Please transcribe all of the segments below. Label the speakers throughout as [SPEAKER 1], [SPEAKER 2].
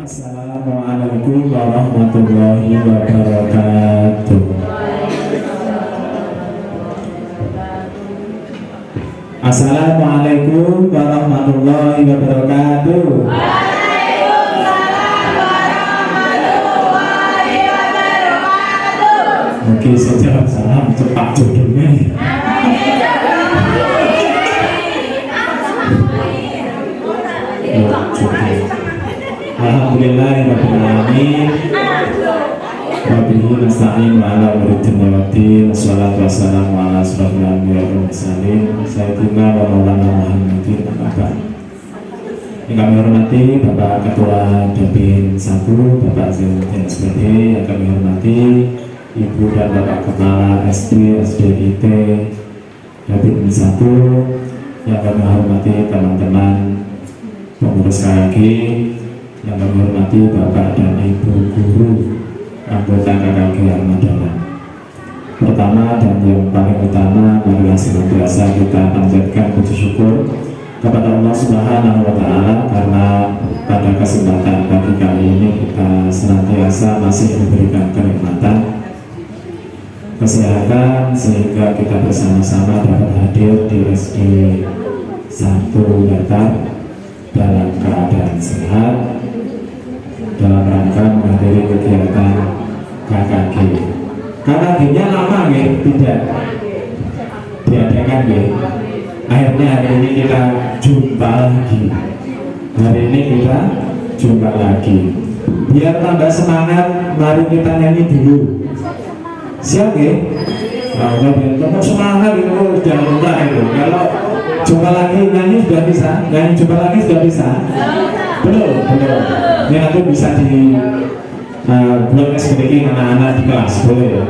[SPEAKER 1] Assalamualaikum warahmatullahi wabarakatuh. Assalamualaikum warahmatullahi wabarakatuh. Oke, sejawab salam cepat jodohnya. Alhamdulillahirrahmanirrahim. Wabihi nasta'in wa ala muridin wawatin. Wassalatu wassalamu ala asrafil anbiya wal mursalin Sayyidina wa maulana Muhammadin. Yang kami hormati Bapak Ketua Dapin 1 Bapak Zainuddin SPD. Yang kami hormati Ibu dan Bapak Kepala SD SDIT Dapin 1. Yang kami hormati teman-teman pengurus KAG, yang kami hormati Bapak dan Ibu guru anggota KAG Armadana. Pertama dan yang paling utama, marilah senantiasa kita panjatkan puji syukur kepada Allah Subhanahu wa Ta'ala karena pada kesempatan pagi kali ini kita senantiasa masih diberikan kenikmatan kesehatan sehingga kita bersama-sama dapat hadir di SD 1 Batak dalam keadaan sehat dalam rangka menghadiri kegiatan KKG. KKG-nya lama ya, tidak diadakan ya. Akhirnya hari ini kita jumpa lagi. Hari ini kita jumpa lagi. Biar tambah semangat, mari kita nyanyi dulu. Siap ya? Kalau biar semangat itu jangan lupa itu. Kalau jumpa lagi nyanyi sudah bisa, nyanyi jumpa lagi sudah bisa. Belum. Ini nanti bisa di blog SPDK anak-anak di kelas, boleh ya?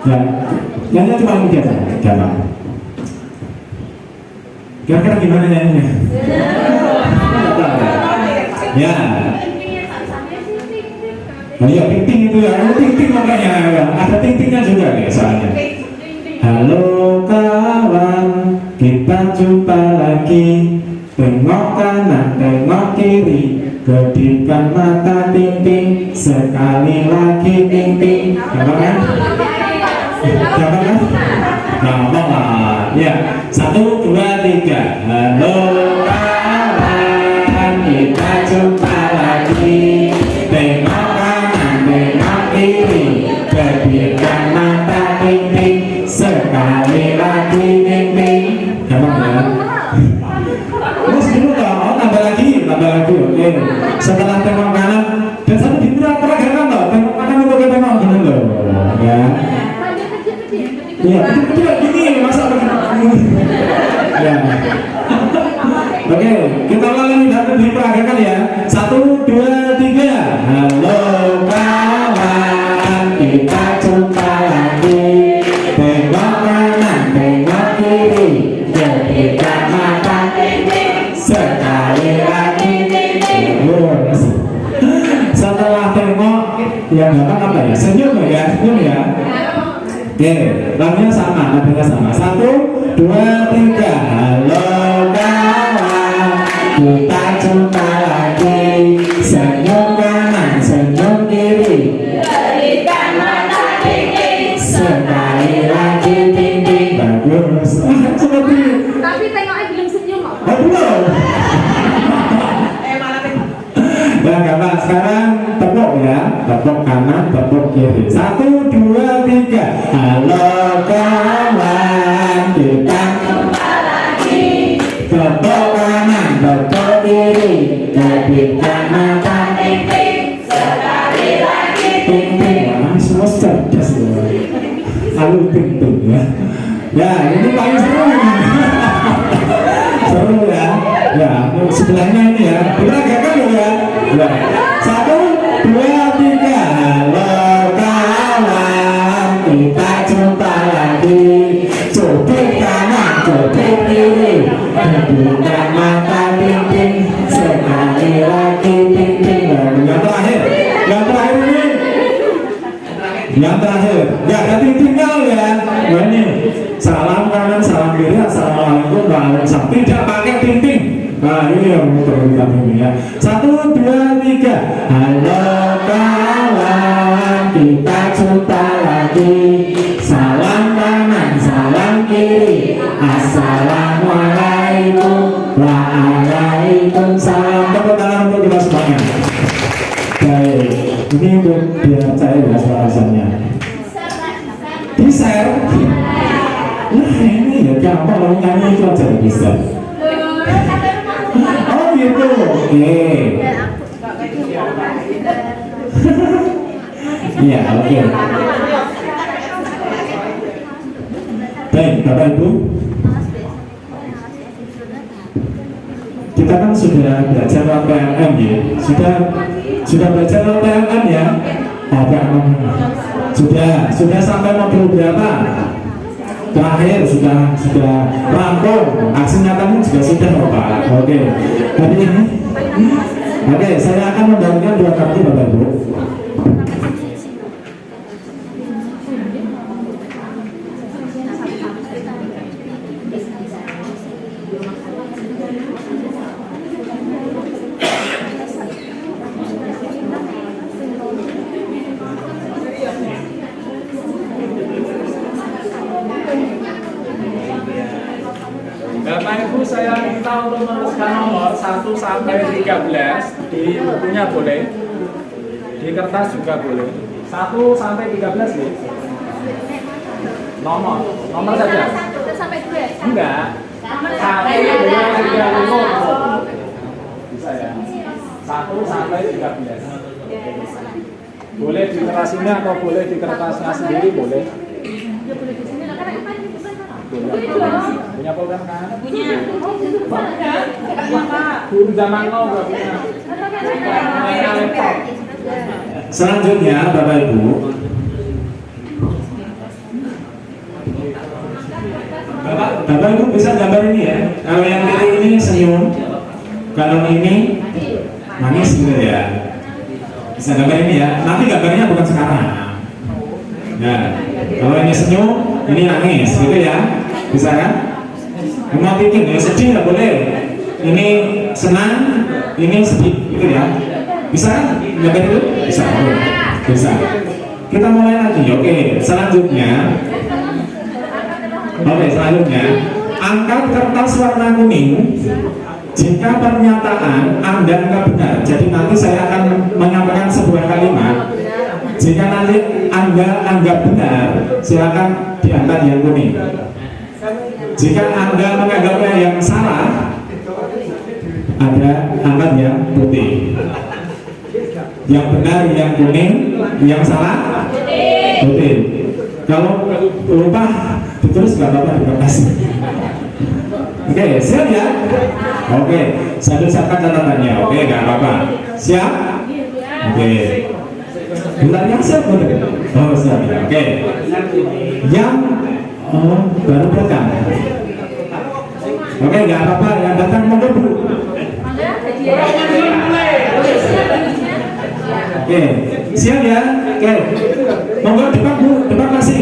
[SPEAKER 1] Ya, nyanyi cuma ini aja, gampang. Kira-kira gimana nyanyinya? Ya. Oh iya, ting-ting itu ya, ting-ting makanya ada ting-tingnya juga ya soalnya. Halo kawan, kita jumpa lagi. Tengok kanan, tengok kiri, kedipkan mata ting-ting, sekali lagi ting-ting. Gampang kan? Gampang kan? Gampang lah. Ya, 1, 2, 3. Halo kawan, kita jumpa lagi. Tengok kanan, tengok kiri, kedipkan mata ting-ting, sekali lagi ting-ting. Gampang kan? Terus dulu toh, tambah lagi, oke. Setelah tengok kanan, dan satu di peragakan loh, tengok kanan untuk tengok kanan loh, ya. Iya, kecil gini, masa begini. Ya. Oke, kita ulangi dan diperagakan ya. 1, 2, 3. Halo kawan, kita jumpa lagi. Tengok kanan, tengok kiri, kedipkan mata sekali lagi. Setelah tengok yang gampang apa ya? Senyum ya, senyum ya. Oke, lagunya sama, nadanya sama. 1, 2, 3. Halo kawan, kita jumpa lagi. Senyum kanan, senyum kiri, berikan mata ting-ting, sekali lagi ting-ting. Bagus. Seperti.
[SPEAKER 2] Tapi tengoknya belum senyum kok.
[SPEAKER 1] Oh, belum. Ya gampang, sekarang tepuk ya, tepuk kanan, tepuk kiri. 1, 2, 3. Halo kawan, kita jumpa lagi. Tepuk kanan, tepuk kiri, kedipkan mata ting-ting, sekali lagi ting-ting. Wah, semua cerdas loh. Lalu ting-ting ya. Ya, ini paling seru ini. Seru ya. Ya, sebelahnya ini ya. Diperagakan loh ya. 1, 2, 3. Halo kawan, kita jumpa lagi. Cubit kanan, cubit kiri, kedipkan mata ting-ting, sekali lagi ting-ting. Yang terakhir ini. Yang terakhir, ya ada ting-tingnya ya. Nah ini salam kanan, salam kiri. Assalamualaikum Waalaikumsalam. Tidak pakai ting-ting. Nah ini yang perlu kita bimbing ya. 1, 2, 3. Halo kawan, kita jumpa lagi. Salam kanan, salam kiri. Assalamualaikum, waalaikumsalam. Tepuk tangan untuk kita semuanya. Baik, ini untuk biar saya ya suaranya. Di share. Nah ini ya gampang, kalau nyanyi itu aja bisa. Oh gitu, oke. Iya, oke. Baik, Bapak Ibu, kita kan sudah belajar PLM ya, sudah belajar PLM ya. Sudah sampai modul berapa? Terakhir sudah rampung, aksi nyatanya juga sudah Pak. Oke. Hari ini saya akan membagikan 2 kartu Bapak Ibu.
[SPEAKER 3] Bapak Ibu, saya minta untuk menuliskan nomor 1 sampai 13 di bukunya boleh, di kertas juga boleh. 1 sampai 13 nih. Nomor saja.
[SPEAKER 2] 1 sampai 2.
[SPEAKER 3] Enggak. 1, 2, 3, 4. Bisa ya. 1 sampai 13. Boleh di kertas ini atau boleh di kertasnya sendiri boleh.
[SPEAKER 2] Ya boleh di sini lah, karena kan ini bukan
[SPEAKER 3] Punya program kan?
[SPEAKER 2] punya.
[SPEAKER 3] Guru zaman now nggak punya. Punya laptop.
[SPEAKER 1] Selanjutnya Bapak Ibu, Bapak Ibu bisa gambar ini ya. Kalau yang kiri ini senyum, kalau ini nangis gitu ya. Bisa gambar ini ya. Nanti gambarnya bukan sekarang. Nah, kalau ini senyum, ini nangis gitu ya. Bisa kan? Mau bikin ya, sedih nggak boleh. Ini senang, ini sedih gitu ya. Bisa kan? Gambar itu? Bisa. Bisa. Kita mulai lagi. Oke, selanjutnya. Angkat kertas warna kuning. Jika pernyataan Anda nggak benar, jadi nanti saya akan menyampaikan sebuah kalimat. Jika nanti Anda anggap benar, silakan diangkat yang kuning. Jika Anda menganggapnya yang salah, Anda angkat yang putih. Yang benar yang kuning, yang salah putih. Kalau lupa ditulis nggak apa-apa di kertas. Oke, siap ya? Oke, saya tuliskan catatannya. Oke, nggak apa-apa. Siap? Oke. Bulan yang siap betul. Oh, siap ya. Oke. Yang baru datang. Oke, nggak apa-apa. Yang datang monggo Bu. Oke, siap ya? Oke. Monggo depan Bu, depan kasih.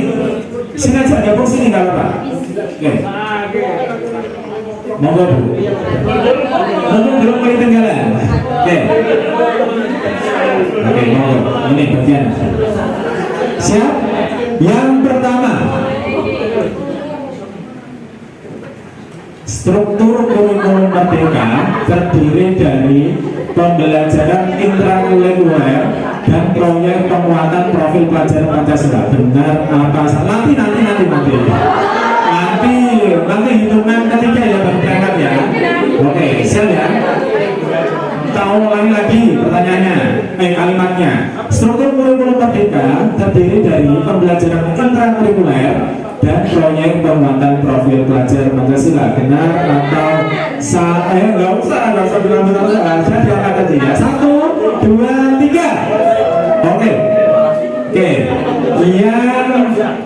[SPEAKER 1] Sini aja, gabung sini nggak apa-apa. Oke. Monggo Bu. Monggo belum mulai tinggalan. Oke. Oke, monggo. Ini bagian. Siap? Yang pertama. Struktur kurikulum merdeka terdiri dari pembelajaran intrakurikuler dan proyek penguatan profil pelajar Pancasila. Benar apa salah? Nanti hitungan ketiga ya berangkat ya. Oke, siap ya. Kita ulangi lagi pertanyaannya, kalimatnya. Struktur kurikulum merdeka terdiri dari pembelajaran intrakurikuler dan proyek penguatan profil pelajar Pancasila. Benar atau salah? Nggak usah bilang-bilang saja, diangkat aja ya. 1, 2, 3. Oke.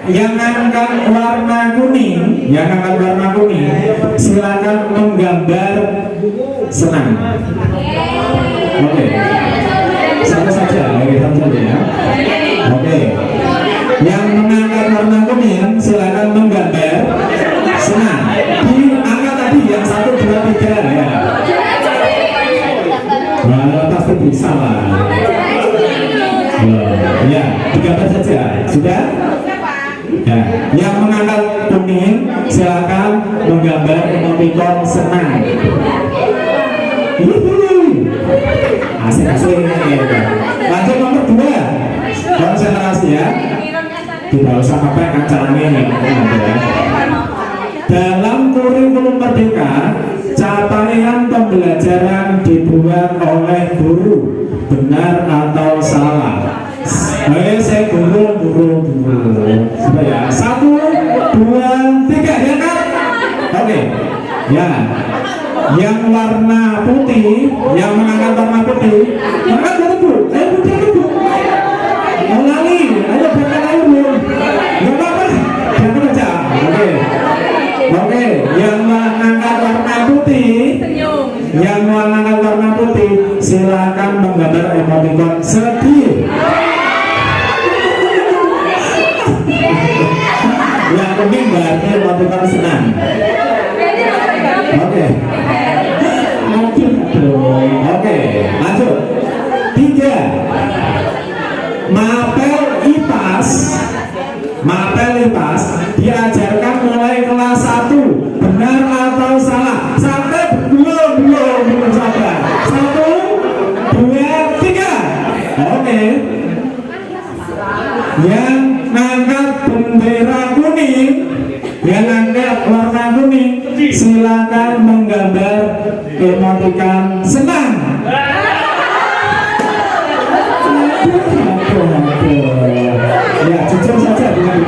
[SPEAKER 1] Yang angkat warna kuning, silakan menggambar senang. Oke. Satu saja, satu saja ya. Oke. Yang mengangkat warna kuning silakan menggambar senang. Diangkat tadi 1, 2, 3 ya. Nah, pasti bisa lah. Ya, digambar saja. Sudah? Ya, yang mengangkat kuning silakan menggambar emoticon senang. Asik-asik. Lanjut nomor 2. Konsentrasi ya. Tidak usah pakai caranya ini. Dalam kurikulum Merdeka, capaian pembelajaran dibuat oleh guru, benar atau salah? Saya guru. Supaya 1, 2, 3 diangkat. Oke. Ya. Yang warna putih, yang mengangkat warna putih, mengangkat warna putih. Ayo putih Bu. Mau lali, ayo berangkat ayo Bu. Gak apa-apa, berangkat aja. Oke, yang mengangkat warna putih, yang mengangkat warna putih, silakan menggambar emoticon sedih. Yang kuning berarti emoticon senang. Oke. Oke, lanjut. 3. Mapel IPAS diajarkan mulai kelas 1. Benar atau salah? Sampai belum sabar. 1, 2, 3. Oke. Yang ngangkat bendera kuning, yang angkat warna kuning, silakan menggambar emoticon senang. Ya, jujur saja dengan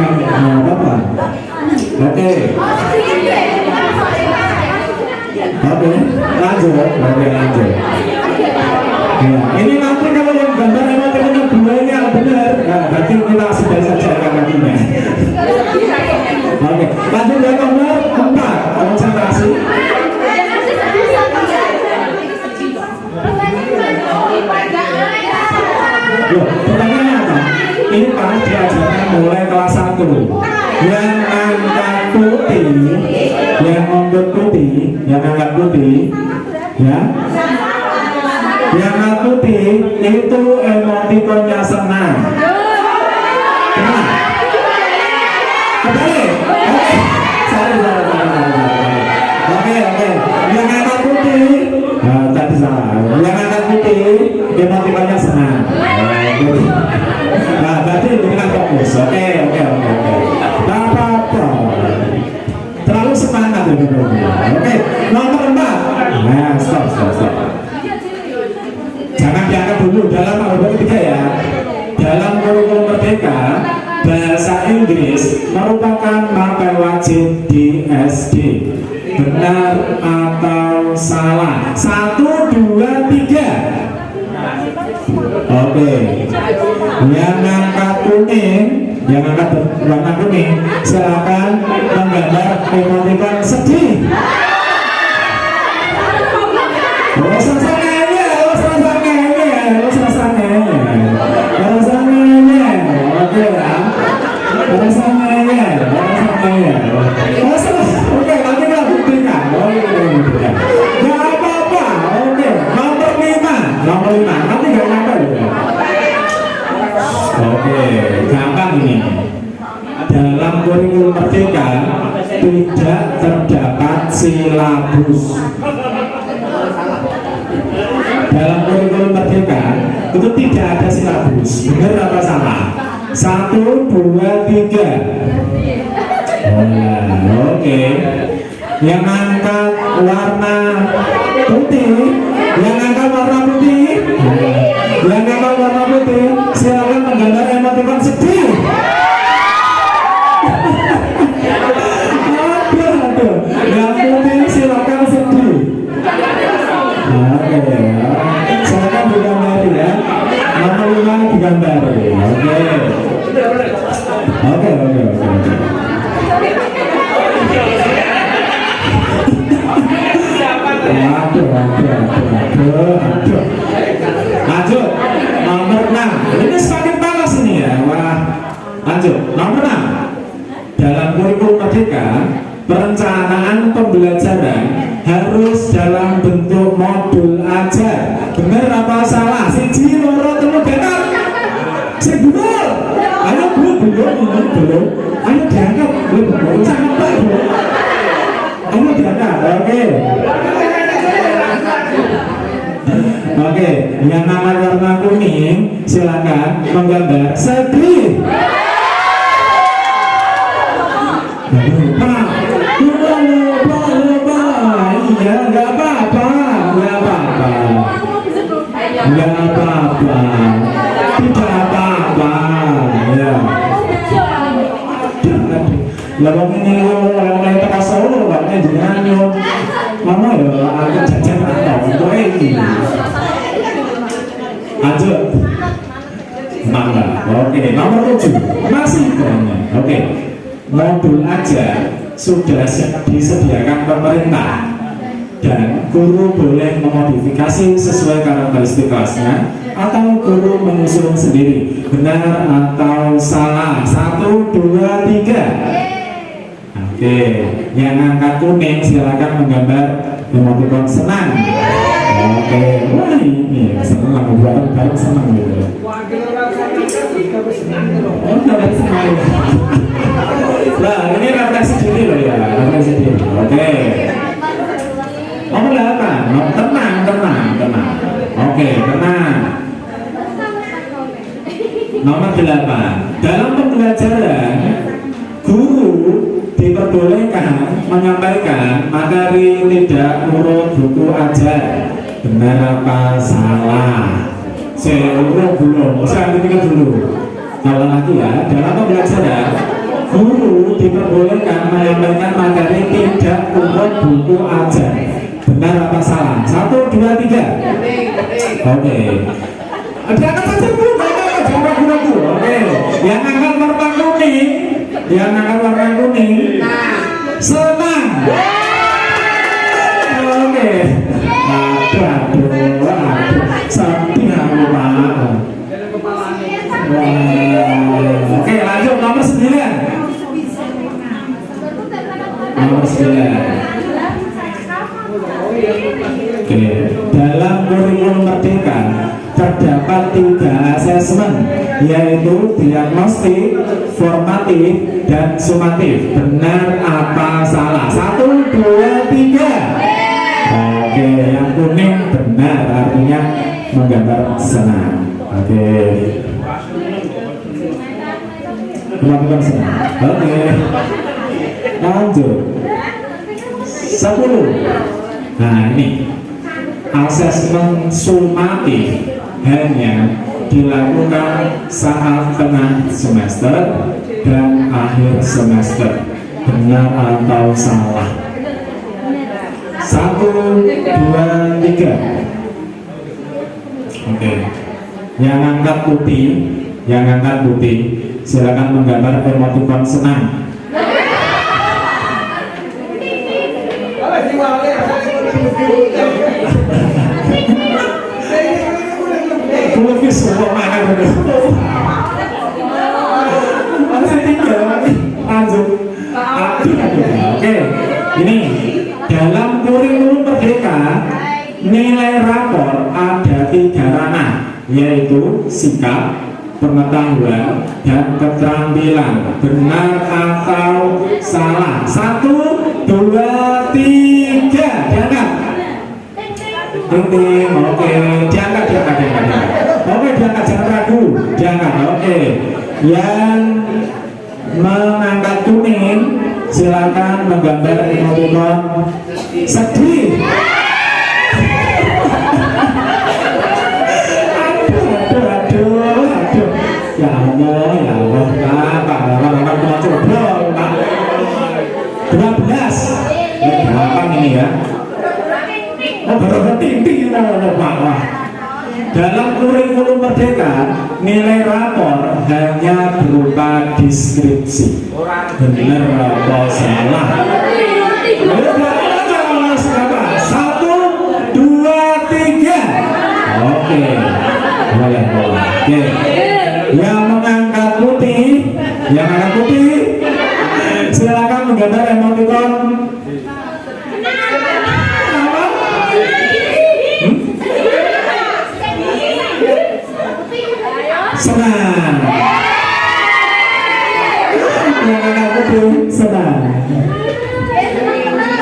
[SPEAKER 1] apa? Oke, lanjut. Ya, ini nanti kalau yang gambar emoticon duanya benar, nah, berarti kita sudah saja kakinya. Oke, lanjut yang nomor 4, konsentrasi. Loh, pertanyaannya apa? Ini Pak diajarkan mulai kelas 1. Yang angkat putih, yang angkat putih, ya. Yang angkat putih itu emoticonnya senang. Kenapa? Kembali. Sorry. Oke. Yang angkat putih, tadi salah. Yang angkat putih emoticonnya senang. Nah, berarti dengan fokus. Oke. Tak apa-apa. Terlalu semangat ya. Oke, nomor 4. Nah, stop. Jangan diangkat dulu dalam alur ketiga ya. Dalam kurikulum Merdeka, bahasa Inggris merupakan mapel wajib di SD. Benar atau salah? 1, 2, 3. Oke. Yang angkat kuning, yang angkat warna kuning, silakan menggambar emoticon sedih. Oke, nanti kita buktikan. Gak apa-apa. Oke, nomor 5. Nanti gak nyampe. Oke, gampang ini. Dalam kurikulum Merdeka tidak terdapat silabus. Dalam kurikulum Merdeka itu tidak ada silabus. Benar apa salah? 1, 2, 3. Oke. Yang angkat warna putih, silakan menggambar emoticon sedih. Aduh. Yang putih silakan sedih. Oke. Silakan digambari ya. Nomor 5 digambari. Oke. Lanjut nomor 6. Ini semakin panas ini ya. Wah. Lanjut nomor 6. Dalam kurikulum Merdeka perencanaan pembelajaran harus dalam bentuk modul ajar. Bener apa salah? Siji, loro, telu, papat. Sing bener. Ayo belum. Ayo diangkat. Belum sampai. Ayo diangkat. Oke, yang nama warna kuning silakan menggambar sedih. Lupa. Iya, nggak apa-apa. Tidak apa-apa. Ya. Lalu ini orang tekan Solo, makanya jangan yo. Mama ya, aku jajan atau ini. Lanjut. Mangga. Oke, nomor 7 masih banyak. Oke, modul ajar sudah disediakan pemerintah dan guru boleh memodifikasi sesuai karakteristik kelasnya atau guru menyusun sendiri. Benar atau salah? 1, 2, 3. Oke, yang angkat kuning silakan menggambar emoticon senang. Oke, wah ini senang, buat bareng senang gitu. Oh, dapat senang. Nah, ini refleksi diri loh ya, refleksi diri. Oke. Nomor 8, tenang. Oke, tenang. Nomor 8, dalam pembelajaran guru diperbolehkan menyampaikan materi tidak urut buku ajar. Benar apa salah? Saya belum, saya pikir dulu. Kalau lagi ya, dalam pembelajaran guru diperbolehkan menyampaikan materi tidak urut buku ajar. Benar apa salah? 1, 2, 3. Oke. Ada apa saja bu? Jangan ragu-ragu. Oke. Yang angkat warna kuning. Yang angkat warna kuning. Senang. Oke. Aduh. Sampai aku pak. Oke, lanjut nomor 9. Nomor 9. Oke, dalam kurikulum Merdeka terdapat 3 asesmen, yaitu diagnostik, formatif, dan sumatif. Benar apa salah? 1, 2, 3. Oke, yang kuning benar, artinya menggambar senang. Oke, melakukan senang. Oke, lanjut 10. Nah ini asesmen sumatif hanya dilakukan saat tengah semester dan akhir semester. Benar atau salah? 1, 2, 3. Oke. Yang angkat putih, silakan menggambar emoticon senang. Pelukis semua mana bener. Masih 3. Lanjut. Oke, ini dalam kurikulum Merdeka nilai rapor ada 3 ranah, yaitu sikap, pengetahuan, dan keterampilan. Benar atau salah? 1, 2, 3. Diangkat. Ting. Oke, diangkat. Oke, diangkat, jangan ragu. Diangkat. Oke. Yang mengangkat kuning silakan menggambar emoticon sedih. Aduh. Ya Allah, Pak. Coba 12. Berapa ini ya? Oh, baru tinggi Pak. Dalam kurikulum Merdeka, nilai rapor hanya berupa deskripsi. Benar atau salah? 1, 2, 3. Oke. Oke. Yang mengangkat putih, silakan menggambar emoticon yang kakak putri senang.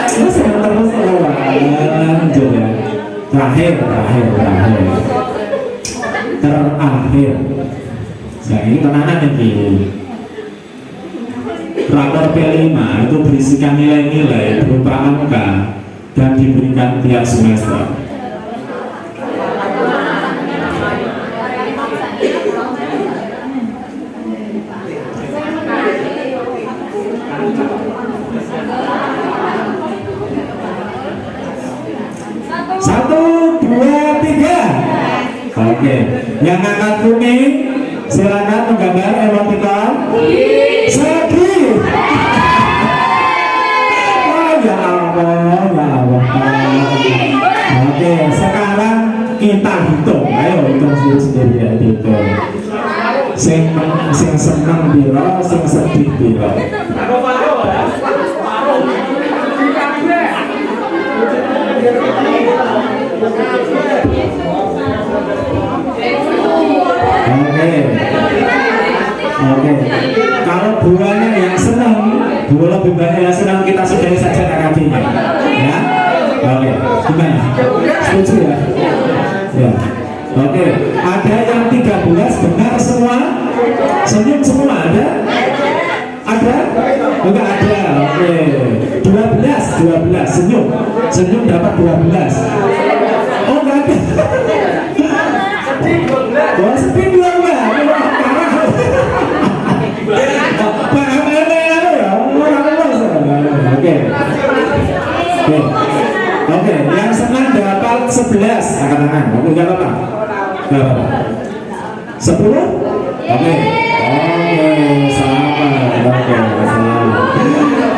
[SPEAKER 1] Senang terus lanjut ya. Terakhir. Nah ini tenanan ini. Rapor P5 itu berisikan nilai-nilai berupa angka dan diberikan tiap semester. Satu, dua, tiga. Oke, yang angkat kuning silakan menggambar emoticon. Sedih. Oh ya Allah. Oke, sekarang kita hitung. Ayo hitung sendiri ya, hitung. Sing seneng piro, sing sedih piro. Oke. Kalau buahnya yang senang, buah lebih banyak yang senang, kita sudahi saja KKB-nya. Ya. Oke. Gimana? Setuju ya? Ya. Oke. Ada yang 13 benar semua? Senyum semua ada? Ada? Enggak ada. Oke. 12 senyum dapat 12. Oh enggak ada. Oh sedih dua enggak? Oke, yang senang dapat 11 angkat-angkat. Oke, enggak apa-apa. 10? Oke, sama. Oke, sama.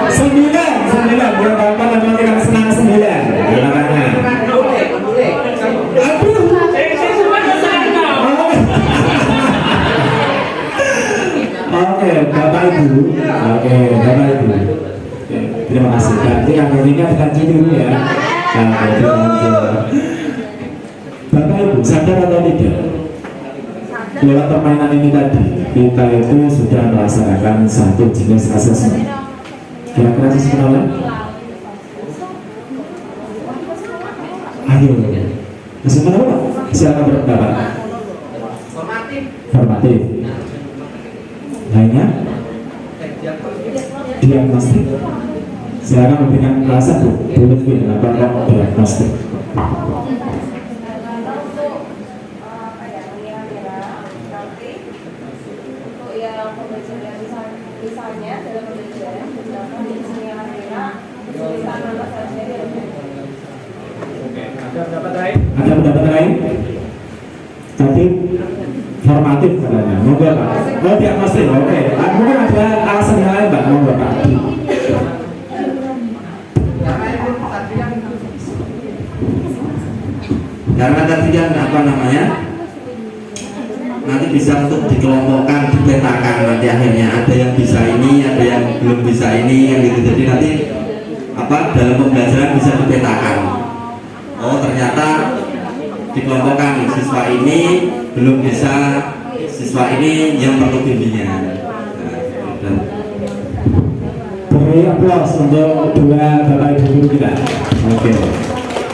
[SPEAKER 1] 9 berapa nanti yang senang 9? Angkat-angkat. Oke, Bapak Ibu. Terima kasih. Berarti kategorinya bukan dulu ya. Bapak Ibu sadar atau tidak? Lewat permainan ini tadi, kita itu sudah melaksanakan satu jenis asesmen. Kira-kira asesmen apa? Ayo, asesmen apa? Siapa berpendapat? Formatif. Lainnya? Diagnostik. Saya akan memberikan kelasan bullet win apa diagnostik.
[SPEAKER 4] Misalnya dalam pembelajaran misalkan di sini kesulitan anak saja.
[SPEAKER 3] Oke, ada pendapat lain?
[SPEAKER 1] Ada pendapat lain? Tadi formatif katanya, monggo Pak. Oh diagnostik, oke. Mungkin ada alasan yang lain Pak, monggo Pak.
[SPEAKER 5] Karena tadi kan apa namanya, nanti bisa untuk dikelompokkan, dipetakan nanti akhirnya ada yang bisa ini, ada yang belum bisa ini, yang gitu. Jadi nanti apa dalam pembelajaran bisa dipetakan. Oh ternyata dikelompokkan siswa ini belum bisa, siswa ini yang perlu bimbingan.
[SPEAKER 1] Beri aplaus untuk dua Bapak Ibu guru kita. Oke.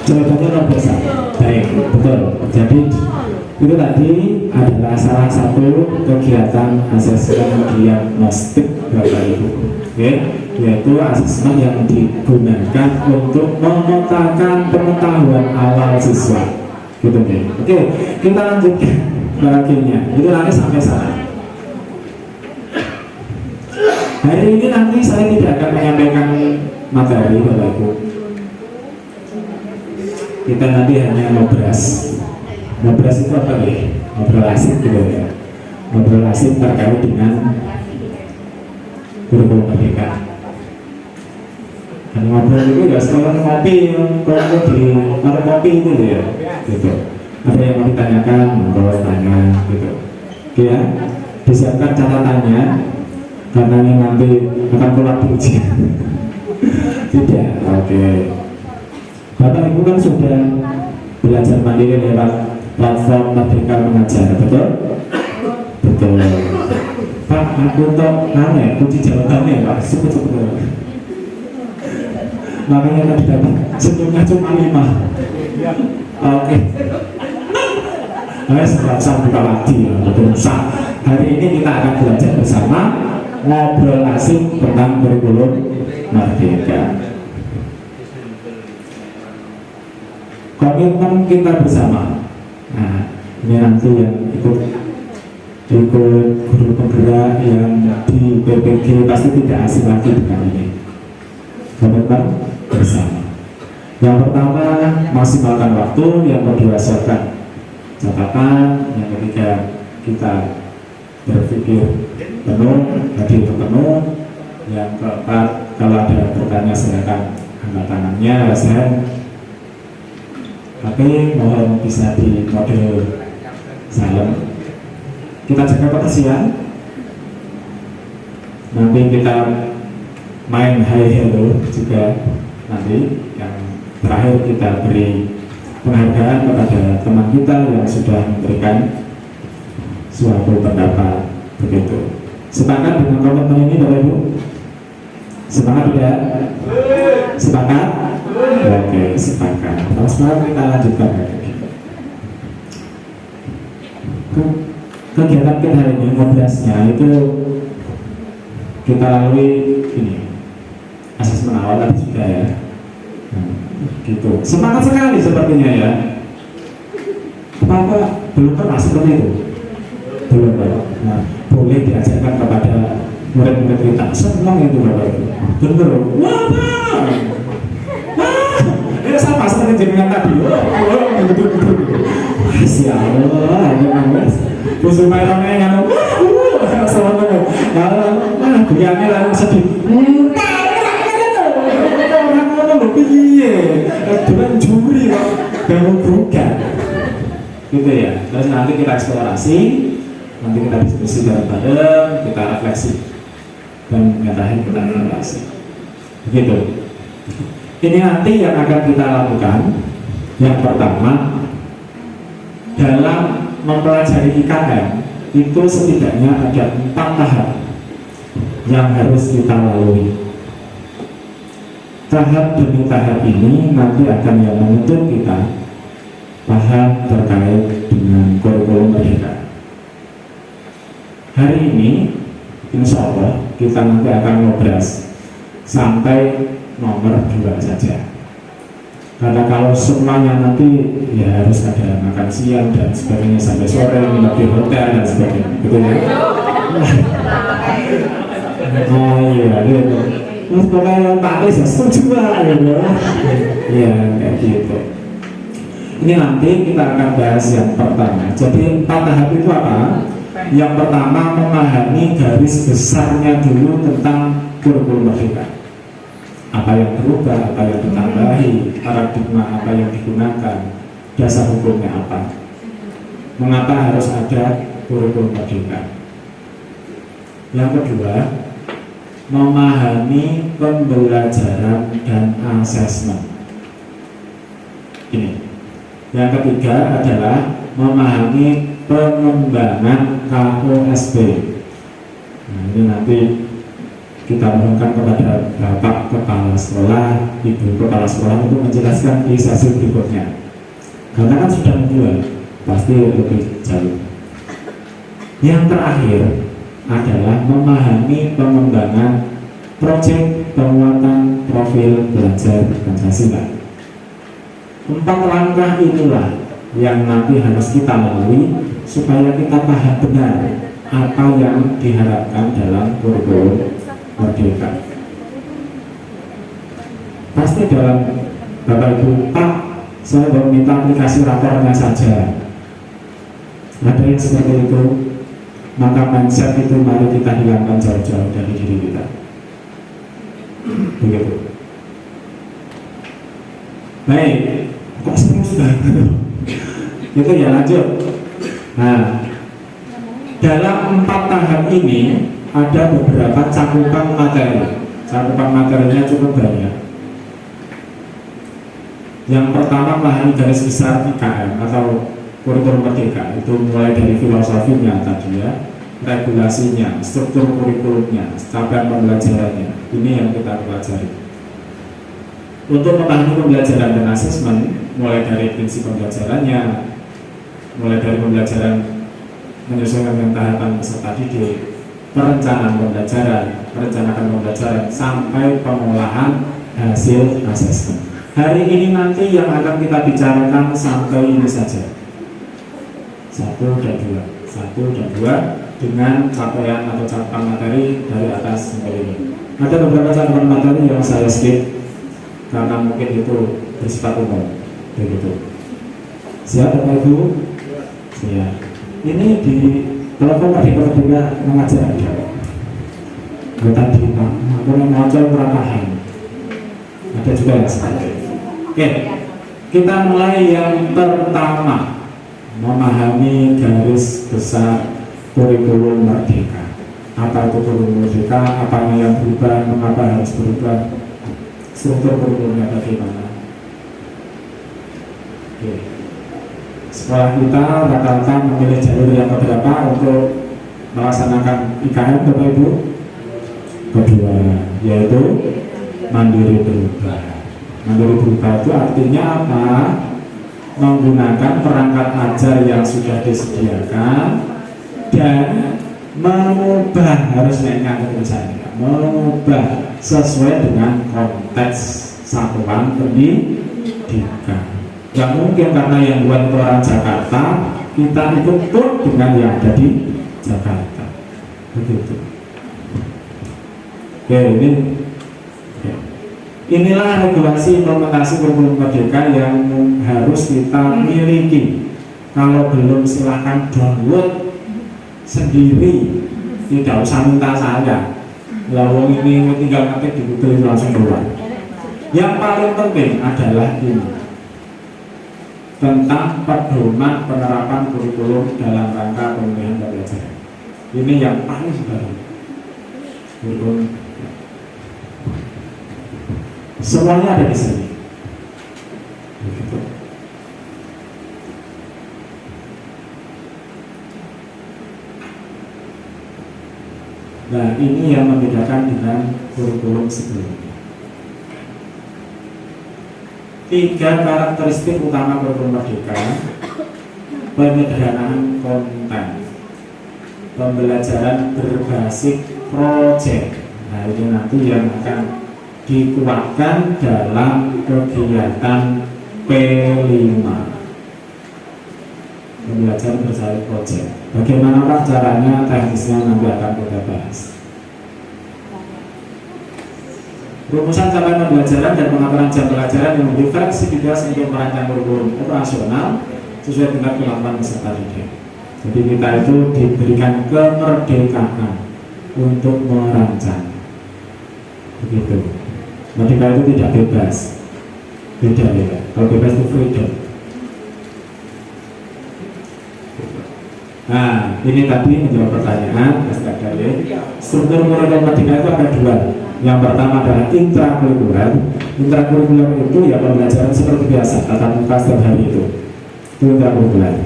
[SPEAKER 1] Jawabannya luar biasa. Baik, betul. Jadi itu tadi adalah salah satu kegiatan asesmen diagnostik Bapak Ibu. Oke, yaitu asesmen yang digunakan untuk memetakan pengetahuan awal siswa. Gitu deh. Oke, kita lanjutkan bagiannya. Itu nanti sampai sana. Hari ini nanti saya tidak akan menyampaikan materi Bapak Ibu. Kita nanti hanya ngobras. Ngobras itu apa ya? Ngobrol asik gitu ya. Ngobrol asik terkait dengan kurikulum merdeka. Dan ngobrol itu ya sekolah ngopi, kalau di warung kopi itu ya, gitu. Ada yang mau ditanyakan, mau tanya, gitu. Oke ya, disiapkan catatannya, karena ini nanti akan keluar di ujian. Tidak, oke. Bapak Ibu kan sudah belajar mandiri lewat platform Merdeka Mengajar, betul? Betul. Pak, aku untuk kunci jawabannya Pak, sebut-sebut. Makanya tadi senyumnya cuma 5. Oke. Saya buka lagi ya, berusaha. Hari ini kita akan belajar bersama ngobrol asik tentang kurikulum merdeka. Komitmen kita bersama. Nah, ini nanti yang ikut guru penggerak yang di PPG pasti tidak asing lagi dengan ini. Komitmen bersama. Yang pertama, maksimalkan waktu. Yang kedua, siapkan catatan. Yang ketiga, kita berpikir penuh, hadir penuh. Yang keempat, kalau ada pertanyaan silakan angkat tangannya, saya. Tapi mohon bisa di mode silent. Kita jaga kebersihan. Nanti kita main hi hello juga nanti. Yang terakhir kita beri penghargaan kepada teman kita yang sudah memberikan suatu pendapat begitu. Sepakat dengan komitmen ini Bapak Ibu? Sepakat tidak? Sepakat? Oke, sepakat. Kalau sekarang kita lanjutkan lagi. Kegiatan kita hari ini ngobrolnya itu kita lalui ini asesmen awal tadi sudah ya. Gitu. Semangat sekali sepertinya ya. Apa belum pernah seperti itu? Belum ya. Nah, boleh diajarkan kepada murid-murid kita. Senang itu Bapak Ibu. Benar. Wah. Ini sama seperti jenengan tadi. Betul. Masya Allah, ini mas. Musuh mainannya yang sama teman. Nah, beliannya lalu sedih. Iya, dengan juri kok gak bukan gitu ya. Terus nanti kita eksplorasi, nanti kita diskusi bareng-bareng, kita refleksi dan terakhir kita evaluasi begitu. Ini nanti yang akan kita lakukan. Yang pertama, dalam mempelajari IKM itu setidaknya ada 4 tahap yang harus kita lalui. Tahap demi tahap ini nanti akan yang menuntut kita paham terkait dengan kurikulum merdeka. Hari ini insya Allah kita nanti akan ngobras sampai nomor 2 saja. Karena kalau semuanya nanti ya harus ada makan siang dan sebagainya sampai sore, nginep di hotel dan sebagainya, betul ya? Oh iya, gitu. Terus pokoknya Pak Anies setuju lah gitu. Ya kayak gitu. Ini nanti kita akan bahas yang pertama. Jadi 4 tahap itu apa? Yang pertama, memahami garis besarnya dulu tentang kurikulum merdeka. Apa yang berubah, apa yang ditambahi, paradigma apa yang digunakan, dasar hukumnya apa, mengapa harus ada kurikulum merdeka. Yang kedua, memahami pembelajaran dan asesmen. Ini. Yang ketiga adalah memahami pengembangan KOSP. Nah, ini nanti kita mohonkan kepada Bapak Kepala Sekolah, Ibu Kepala Sekolah untuk menjelaskan di sesi berikutnya. Karena kan sudah memulai, pasti lebih jauh. Yang terakhir adalah memahami pengembangan proyek penguatan profil belajar Pancasila. 4 langkah inilah yang nanti harus kita lalui supaya kita paham benar apa yang diharapkan dalam kurikulum merdeka. Pasti dalam Bapak Ibu, Pak, saya baru minta aplikasi rapornya saja. Ada yang seperti itu. Maka mindset itu mari kita hilangkan jauh-jauh dari diri kita. Begitu. Baik, kok serius banget? Itu ya lanjut. Nah, dalam 4 tahap ini ada beberapa cakupan materi. Cakupan materinya cukup banyak. Yang pertama, memahami garis besar IKM atau kurikulum merdeka. Itu mulai dari filosofinya tadi ya, regulasinya, struktur kurikulumnya, cabang pembelajarannya. Ini yang kita pelajari. Untuk memahami pembelajaran dan asesmen, mulai dari prinsip pembelajarannya, mulai dari pembelajaran menyesuaikan dengan tahapan peserta didik, perencanaan pembelajaran, sampai pengolahan hasil asesmen. Hari ini nanti yang akan kita bicarakan sampai ini saja, 1 dan 2 dengan capaian atau catatan materi dari atas sampai ini. Ada beberapa catatan materi yang saya skip karena mungkin itu bersifat umum, begitu. Siap Bapak Ibu? Siap. Ini di kelompok Merdeka mengajar ada. Tadi aku mau berapa hal. Ada juga yang seperti. Oke, kita mulai yang pertama, memahami garis besar kurikulum Merdeka. Apa itu kurikulum Merdeka? Apa yang berubah? Mengapa harus berubah? Struktur kurikulumnya bagaimana? Oke. Sekolah kita rata-rata memilih jalur yang beberapa untuk melaksanakan IKM, Bapak Ibu. Kedua, yaitu mandiri berubah. Mandiri berubah itu artinya apa? Menggunakan perangkat ajar yang sudah disediakan dan mengubah, harus naikkan tulisannya, mengubah sesuai dengan konteks satuan pendidikan. Yang mungkin karena yang buat itu orang Jakarta, kita ikut pun dengan yang ada di Jakarta. Begitu. Oke, inilah regulasi implementasi kurikulum Merdeka yang harus kita miliki. Kalau belum silahkan download sendiri, tidak usah minta saya. Lawang ini tinggal ketik di Google langsung keluar. Yang paling penting adalah ini, tentang pedoman penerapan kurikulum dalam rangka pemilihan pembelajaran. Ini yang paling baru. Kurikulum semuanya ada di sini. Begitu. Nah, ini yang membedakan dengan kurikulum sebelumnya. 3 karakteristik utama kurikulum Merdeka: penyederhanaan konten, pembelajaran berbasis proyek. Nah, ini nanti yang akan dikuatkan dalam kegiatan P5, pembelajaran berbasis proyek. Bagaimana caranya, teknisnya nanti akan kita bahas. Rumusan capaian pembelajaran dan pengaturan jam pelajaran yang memberi fleksibilitas untuk merancang kurikulum operasional sesuai dengan kemampuan peserta didik. Jadi kita itu diberikan kemerdekaan untuk merancang. Begitu. Merdeka itu tidak bebas. Beda ya. Kalau bebas itu freedom. Nah, ini tadi menjawab pertanyaan Mas Kadale. Struktur kurikulum Merdeka itu ada 2. Yang pertama adalah intrakurikuler. Intrakurikuler itu ya pembelajaran seperti biasa, tatap muka setiap hari itu intrakurikuler.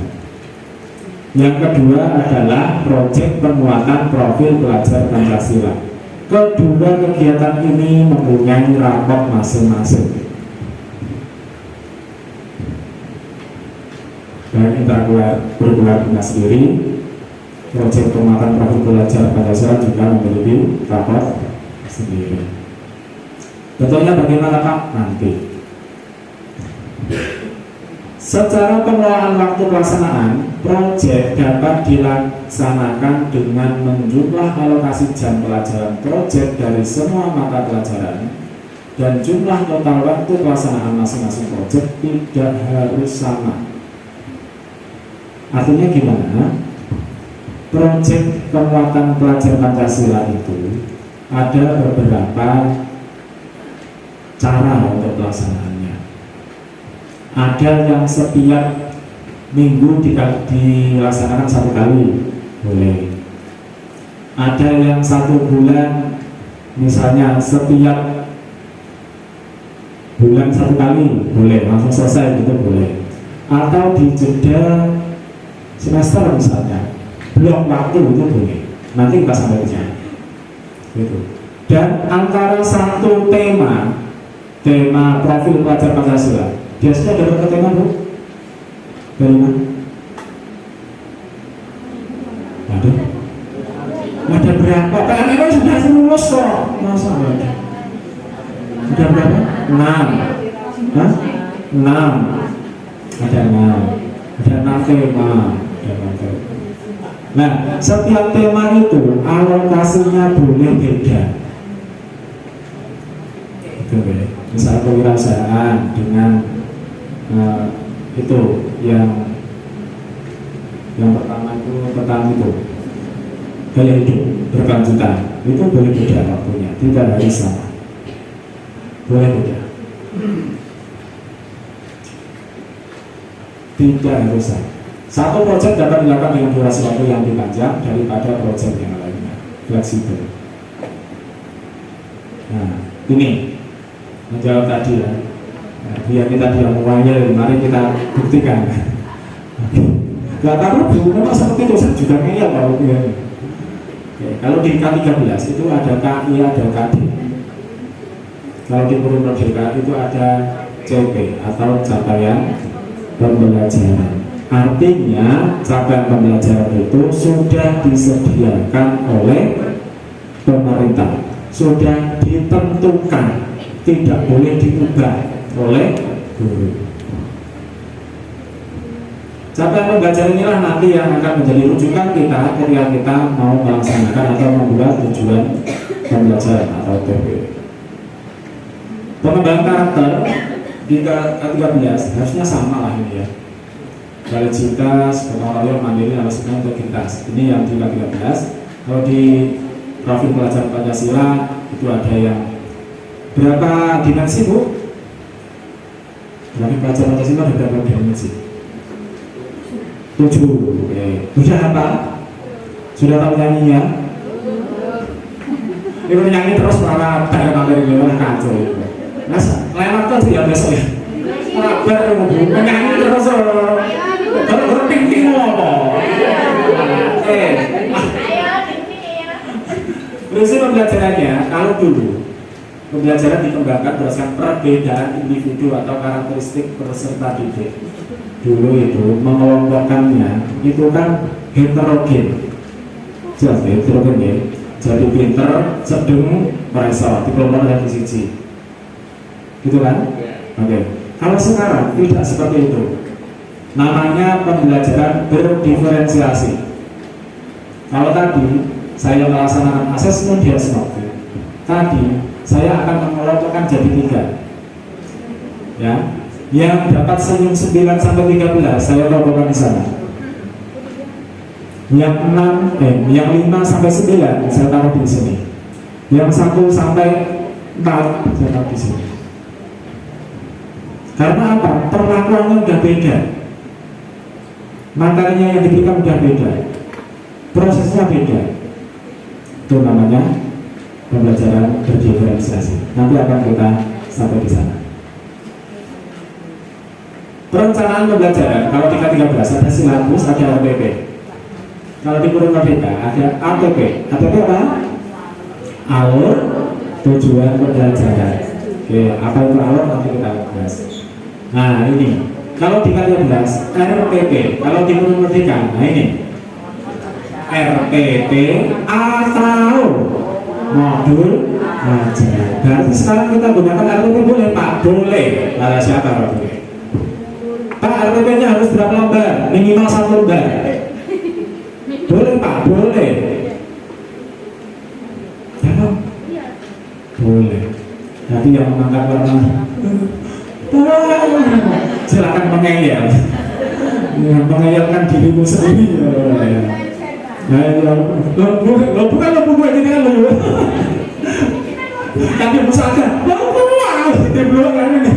[SPEAKER 1] Yang kedua adalah proyek penguatan profil pelajar Pancasila. Kedua kegiatan ini mempunyai rapor masing-masing. Dan intrakurikuler sendiri, proyek penguatan profil pelajar Pancasila juga memiliki rapor sendiri. Betulnya bagaimana Pak? Nanti. Secara pengelolaan waktu pelaksanaan, proyek dapat dilaksanakan dengan menjumlah alokasi jam pelajaran proyek dari semua mata pelajaran, dan jumlah total waktu pelaksanaan masing-masing proyek tidak harus sama. Artinya gimana? Proyek penguatan pelajar Pancasila itu ada beberapa cara untuk pelaksanaannya. Ada yang setiap minggu dilaksanakan 1 kali, boleh. Ada yang 1 bulan, misalnya setiap bulan 1 kali, boleh, langsung selesai gitu boleh. Atau di jeda semester misalnya, blok waktu itu boleh. Nanti kita sampai ke sana. Gitu. Dan antara satu tema profil pelajar Pancasila, biasanya ada berapa tema, Bu? Dari mana? Waduh, ada berapa? PNM sudah lulus kok. Masa ada? Ada berapa? 6. Hah? 6. Ada 6. Ada 6 tema. Ada 6 tema. Nah, setiap tema itu alokasinya boleh beda. Itu ya. Misal kewirausahaan dengan itu yang pertama itu gaya hidup berkelanjutan, itu boleh beda waktunya, tidak harus sama, boleh beda, tidak harus sama. Satu proyek dapat dilakukan dengan durasi waktu yang lebih panjang daripada proyek yang lainnya, fleksibel. Nah, ini menjawab tadi ya. Nah, biar kita diamuannya, mari kita buktikan. Gak tahu Bu, memang seperti itu, saya juga ngeyel kalau ya. Kalau di K13 itu ada KI, ada KD. Kalau di Guru Merdeka itu ada CP atau capaian pembelajaran. Artinya capaian pembelajaran itu sudah disediakan oleh pemerintah, sudah ditentukan, tidak boleh diubah oleh guru. Capaian pembelajaran inilah nanti yang akan menjadi rujukan kita ketika kita mau melaksanakan atau membuat tujuan pembelajaran atau TP. Pengembangan karakter di K13 harusnya sama lah ini ya. Kolektivitas, gotong royong, mandiri, harusnya integritas. Ini yang di K13. Kalau di profil pelajar Pancasila itu ada yang berapa dimensi, Bu? Profil pelajar Pancasila ada berapa dimensi? 7. Sudah apa? Sudah tahu nyanyinya? Ini nyanyi terus malah dari luar kacau. Mas, lewat tuh ya besok ya. Kabar menyanyi terus. Baru pingping apa? Prinsip pembelajarannya, kalau dulu pembelajaran dikembangkan berdasarkan perbedaan individu atau karakteristik peserta didik. Dulu itu mengelompokkannya itu kan heterogen, jelas ya, heterogen ya. Jadi pinter, sedang, meresor di kelompok yang di sisi, gitu kan? Oke. Kalau sekarang tidak seperti itu. Namanya pembelajaran berdiferensiasi. Kalau tadi saya melaksanakan asesmen diagnostik, tadi saya akan mengelompokkan jadi 3, ya. Yang dapat senyum 9 sampai 13 saya kelompokkan di sana. Yang 5 sampai 9 saya taruh di sini. Yang 1 sampai 4 saya taruh di sini. Karena apa? Perlakuannya udah beda. Materinya yang diberikan udah beda. Prosesnya beda. Itu namanya pembelajaran berdiferensiasi. Nanti akan kita sampai di sana. Perencanaan pembelajaran, kalau di K13 ada silabus, ada RPP. Kalau di Guru Merdeka ada ATP. ATP apa? Alur tujuan pembelajaran. Oke, apa itu alur nanti kita bahas. Nah ini, kalau di K13 RPP, kalau di Guru Merdeka, nah ini RPP atau modul ajar. Berarti sekarang kita gunakan RPP boleh Pak? Boleh. Lalu siapa Pak? Boleh. Pak, RPP-nya harus berapa lembar? Minimal 1 lembar. Boleh Pak? Boleh. Ya, boleh. Nanti yang mengangkat warna silakan mengeyel. Mengeyelkan dirimu sendiri. Nah, bukan lo buku ini kan lo. Kan dia pusaka. Dia belum kan ini.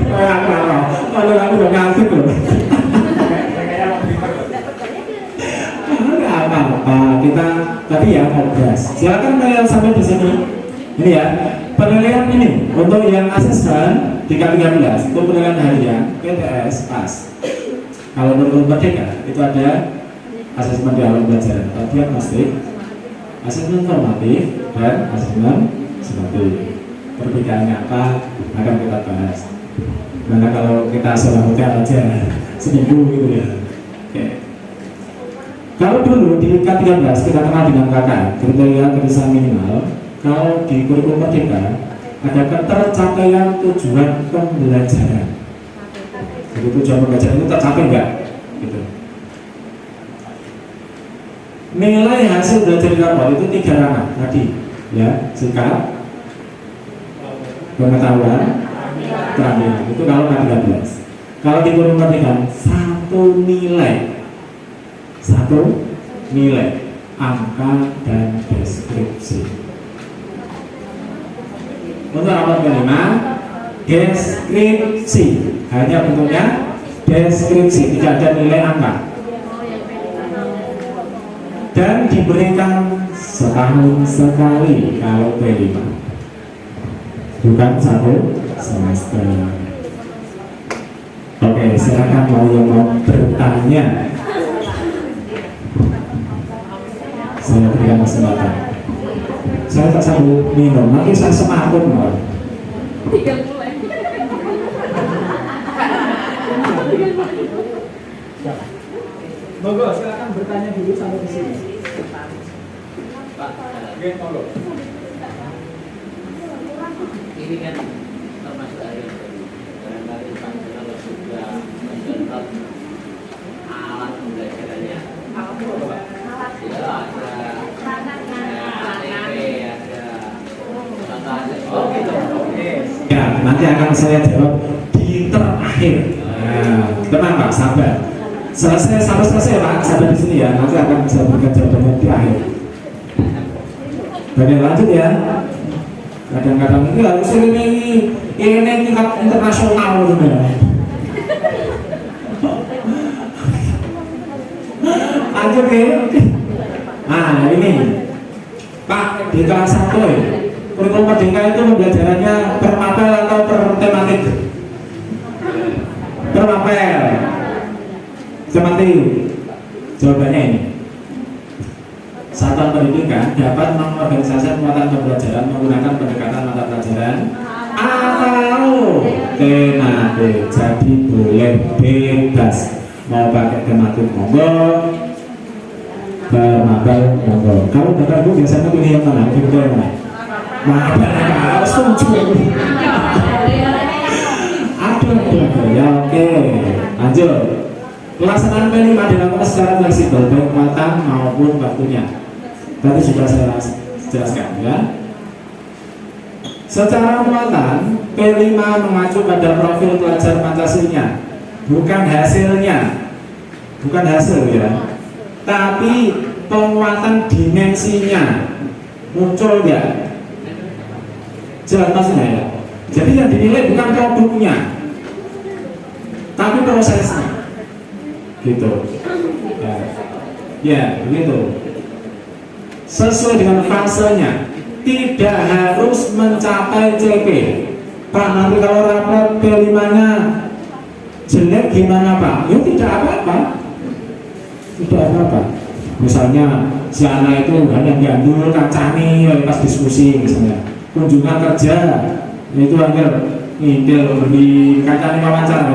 [SPEAKER 1] Kalau aku udah ngantuk loh. Nggak apa-apa, kita tadi ya ngobrol. Silakan kalian sampai di sini. Ini ya penilaian ini untuk yang asesmen di K13 itu penilaian harian PTS pas. Kalau menurut Merdeka itu ada asesmen di awal pelajaran, diagnostik, asesmen formatif, dan asesmen sumatif. Perbedaannya apa akan kita bahas. Karena kalau kita seorang hotel aja seminggu gitu ya. Oke. Kalau dulu di K13 kita kenal dengan KKN, kriteria kelulusan minimal. Kalau di kurikulum merdeka ada ketercapaian tujuan pembelajaran. Jadi tujuan pembelajaran itu tercapai enggak? Gitu. Nilai hasil belajar di rapor itu 3 ranah tadi, ya, sikap, pengetahuan, keterampilan. Itu kalau K13. Kalau di kurikulum merdeka satu nilai, angka dan deskripsi. Untuk rapor kelima, deskripsi, hanya bentuknya deskripsi, tidak ada nilai angka, dan diberikan setahun sekali kalau P5, bukan 1 semester. Oke, silakan mau bertanya, saya berikan kesempatan. Saya tak sanggup minum, nanti saya semakut malah.
[SPEAKER 2] Tinggal mulai.
[SPEAKER 3] Monggo, silakan bertanya dulu sampai di sini. Pak, oke, monggo.
[SPEAKER 6] Ini kan termasuk dari barangkali Pak kalau sudah mencontoh alat pembelajarannya.
[SPEAKER 3] Apa itu, Pak?
[SPEAKER 6] Ya ada ATP, ada
[SPEAKER 3] Oh gitu. Oke.
[SPEAKER 1] Ya, nanti akan saya jawab di terakhir. Nah, tenang Pak, sabar. Sampai selesai Pak, sabar di sini ya. Nanti akan saya berikan jawabannya di akhir. Oke, lanjut ya. Kadang-kadang ini harus ini tingkat internasional gitu ya. Lanjut ya. Nah ini Pak, di kelas 1 ya, kurikulum merdeka itu pembelajarannya per mapel atau per tematik? Per mapel, tematik. Jawabannya ini, satuan pendidikan dapat mengorganisasikan muatan pembelajaran menggunakan pendekatan mata pelajaran atau tematik. Jadi boleh bebas mau pakai tematik monggo, bermapel monggo. Kalau Bapak Ibu biasanya pilih yang mana? Pilih yang mana? Mapel harus setuju. Aduh, ya oke. Lanjut. Pelaksanaan P5 dilakukan secara fleksibel baik muatan maupun waktunya. Tadi sudah saya jelaskan ya. Secara muatan, P5 mengacu pada profil pelajar Pancasila, bukan hasilnya, bukan hasil ya, tapi penguatan dimensinya muncul ya. Jelas maksudnya ya. Jadi yang dinilai bukan produknya, tapi prosesnya, gitu. Ya, begitu. Sesuai dengan fasenya, tidak harus mencapai CP. Pak, nanti kalau rapor P5-nya jelek gimana Pak? Ya tidak apa-apa. Tidak apa-apa. Misalnya si anak itu hanya diambil kacani pas diskusi misalnya. Kunjungan kerja itu hampir ngidel beli kacani wawancara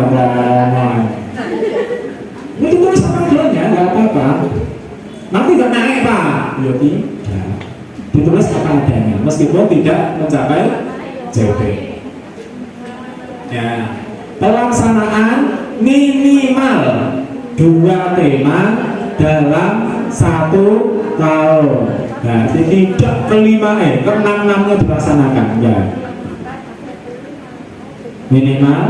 [SPEAKER 1] itu tulis apa adanya, nggak apa-apa. Nanti nggak naik Pak, ya tidak. Ditulis apa adanya, meskipun tidak mencapai CP. Ya, pelaksanaan minimal 2 tema dalam 1 tahun. Nah, tidak ke-6-nya dilaksanakan ya. Minimal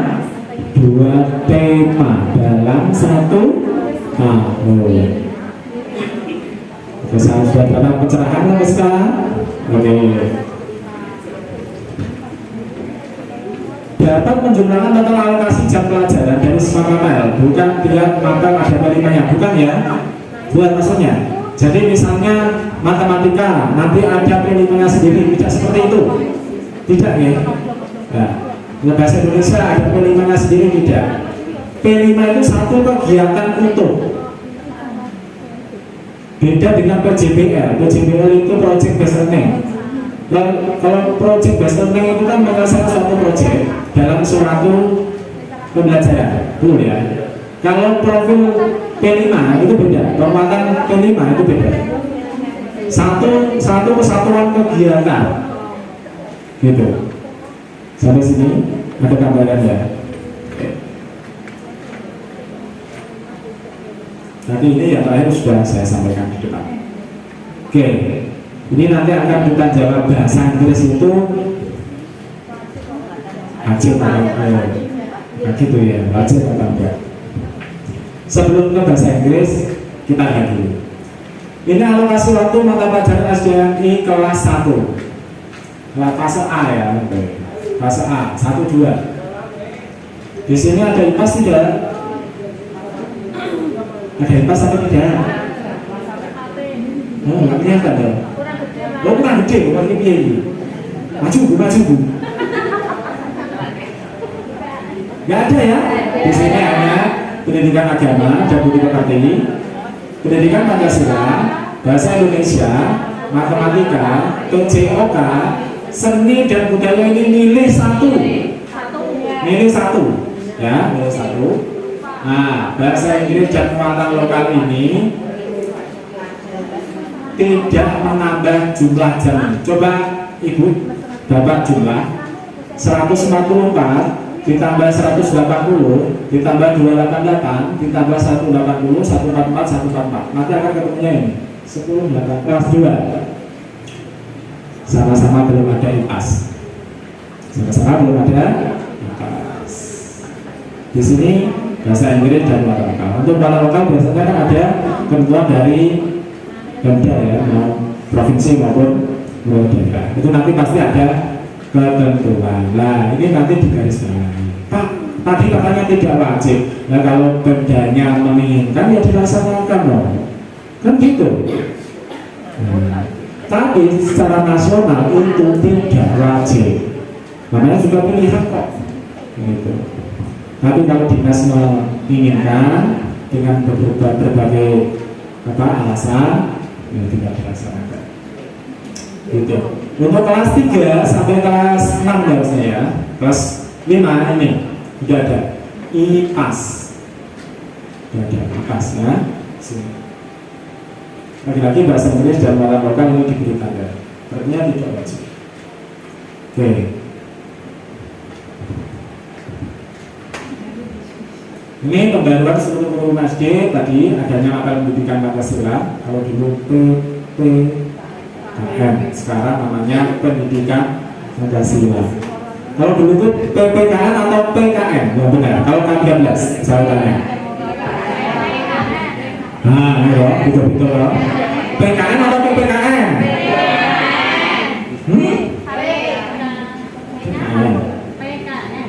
[SPEAKER 1] 2 tema dalam 1 tahun. Oke, saya sudah dapat pencerahan sampai sekarang. Oke. Dapat menjumlahkan total alokasi jam pelajaran dari semua mapel, bukan tiap mapel ada P5-nya, bukan ya? Buat maksudnya. Jadi misalnya matematika nanti ada P5-nya sendiri, tidak seperti itu, tidak ya? Nah, bahasa Indonesia ada P5-nya sendiri tidak? P5 itu satu kegiatan utuh. Beda dengan PJBL. PJBL itu project based learning. Kalau project based learning itu kan menyelesaikan suatu project dalam suatu pembelajaran, betul ya. Kalau profil P5 itu beda, penguatan P5 itu beda. Satu kesatuan kegiatan, gitu. Sampai sini ada gambaran ya. Nanti ini yang terakhir sudah saya sampaikan di depan. Oke, ini nanti akan kita jawab bahasa Inggris itu wajib atau gitu ya, wajib atau enggak. Sebelum ke bahasa Inggris, kita lihat dulu. Ini alokasi waktu mata pelajaran SDMI kelas 1. Fase A ya, fase A 1-2. Di sini ada IPAS tidak? Ada IPAS atau tidak? Oh, nggak kelihatan dong. Oh, kurang gede, kurang gede ini. Maju bu. Nggak ada ya? Di sini hanya pendidikan agama dan budi pekerti, pendidikan Pancasila, bahasa Indonesia, matematika, PJOK, seni dan budaya ini nilai 1. Nilai 1. Ya, nilai 1. Nah, bahasa Inggris dan muatan lokal ini tidak menambah jumlah jam. Coba Ibu dapat jumlah 144 ditambah 180 ditambah 288 ditambah 180 144 144. Nanti akan ketemunya ini 10 8 kelas 2. Sama-sama belum ada IPAS. Sama-sama belum ada IPAS. Di sini bahasa Inggris dan muatan lokal. Untuk muatan lokal biasanya kan ada ketentuan dari Pemda ya, mau provinsi maupun daerah. Itu nanti pasti ada ketentuan. Nah, ini nanti digarisbawahi. Pak, tadi katanya tidak wajib. Nah, kalau Pemdanya menginginkan ya dilaksanakan loh. Kan gitu. Tapi secara nasional itu tidak wajib. Namanya juga pilihan kok. Gitu. Tapi kalau dinas menginginkan dengan berbagai alasan, ya tidak dilaksanakan. Gitu. Untuk kelas 3 sampai kelas 6 harusnya ya. Kelas 5 ini sudah ada IPAS. Sudah ada IPAS ya. Lagi-lagi bahasa Inggris dan muatan lokal ini diberikan ya. Artinya tidak wajib. Oke. Ini pembaruan seluruh kurikulum SD tadi adanya mapel pendidikan Pancasila. Kalau dulu PPKM, sekarang namanya pendidikan Pancasila. Kalau dulu itu PPKN atau PKN, yang benar. Kalau K13, jawabannya. Nah, ya, betul ya. PKN atau PPKN?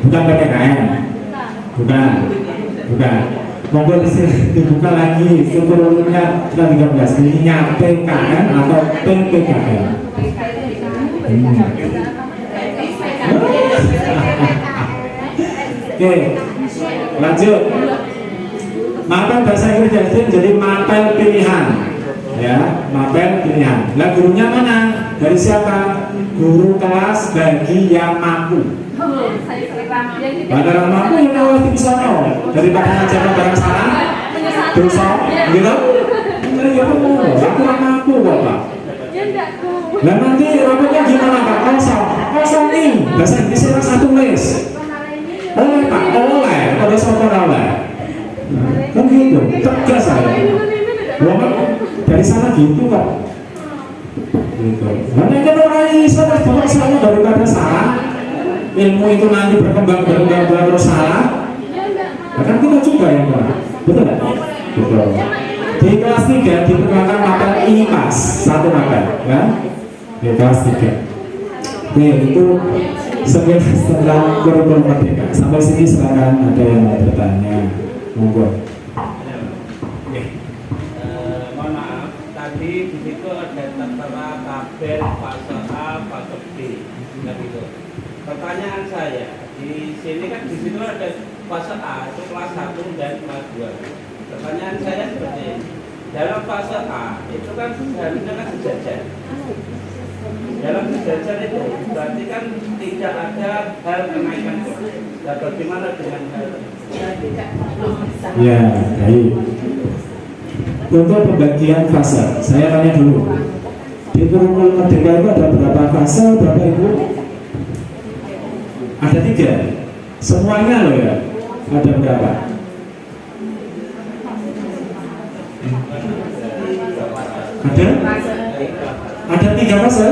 [SPEAKER 1] Bukan PPKN. Bukan. Monggo dibuka lagi sebelumnya sudah 13. Ini PKN atau PPKN? Oke, lanjut. Mapel bahasa Inggris jadi mapel pilihan, ya, mapel pilihan. Lah gurunya mana? Dari siapa? Guru kelas bagi yang mampu. Pada orang mampu yang lewat di sana daripada ngajarkan barang salah, dosa, gitu. Ya aku kurang mampu kok Pak. Lah nanti rapotnya gimana Pak? Kosong nih. Bahasa Inggrisnya satu tulis. Oleh Pak, oleh. Ada sopan oleh. Kan gitu, tegas saya. Dari sana gitu Pak. Gitu. Karena kan orang Islam harus selalu daripada salah. Ilmu itu nanti berkembang terus salah. Bahkan kita juga yang salah. Betul nggak? Betul. Di kelas 3 diperkenalkan mapel IPAS 1 mapel, ya. Di kelas 3. Oke, itu sekian tentang kurikulum merdeka. Sampai sini silakan ada yang mau bertanya. Monggo.
[SPEAKER 6] Mohon maaf, tadi di situ ada tertera tabel fase A, fase B, gitu. Pertanyaan saya, di sini kan di situ ada fase A, itu kelas 1 dan kelas 2. Pertanyaan saya seperti ini. dalam fase A itu kan seharusnya kan sejajar. Dalam sejajar itu berarti kan tidak ada hal kenaikan kelas. Nah, bagaimana dengan hal
[SPEAKER 1] Ya, baik. Untuk pembagian fase, saya tanya dulu. Di kurikulum Merdeka itu ada berapa fase, berapa ibu? Ada 3. Semuanya loh ya. Ada berapa? Ada 3 fase?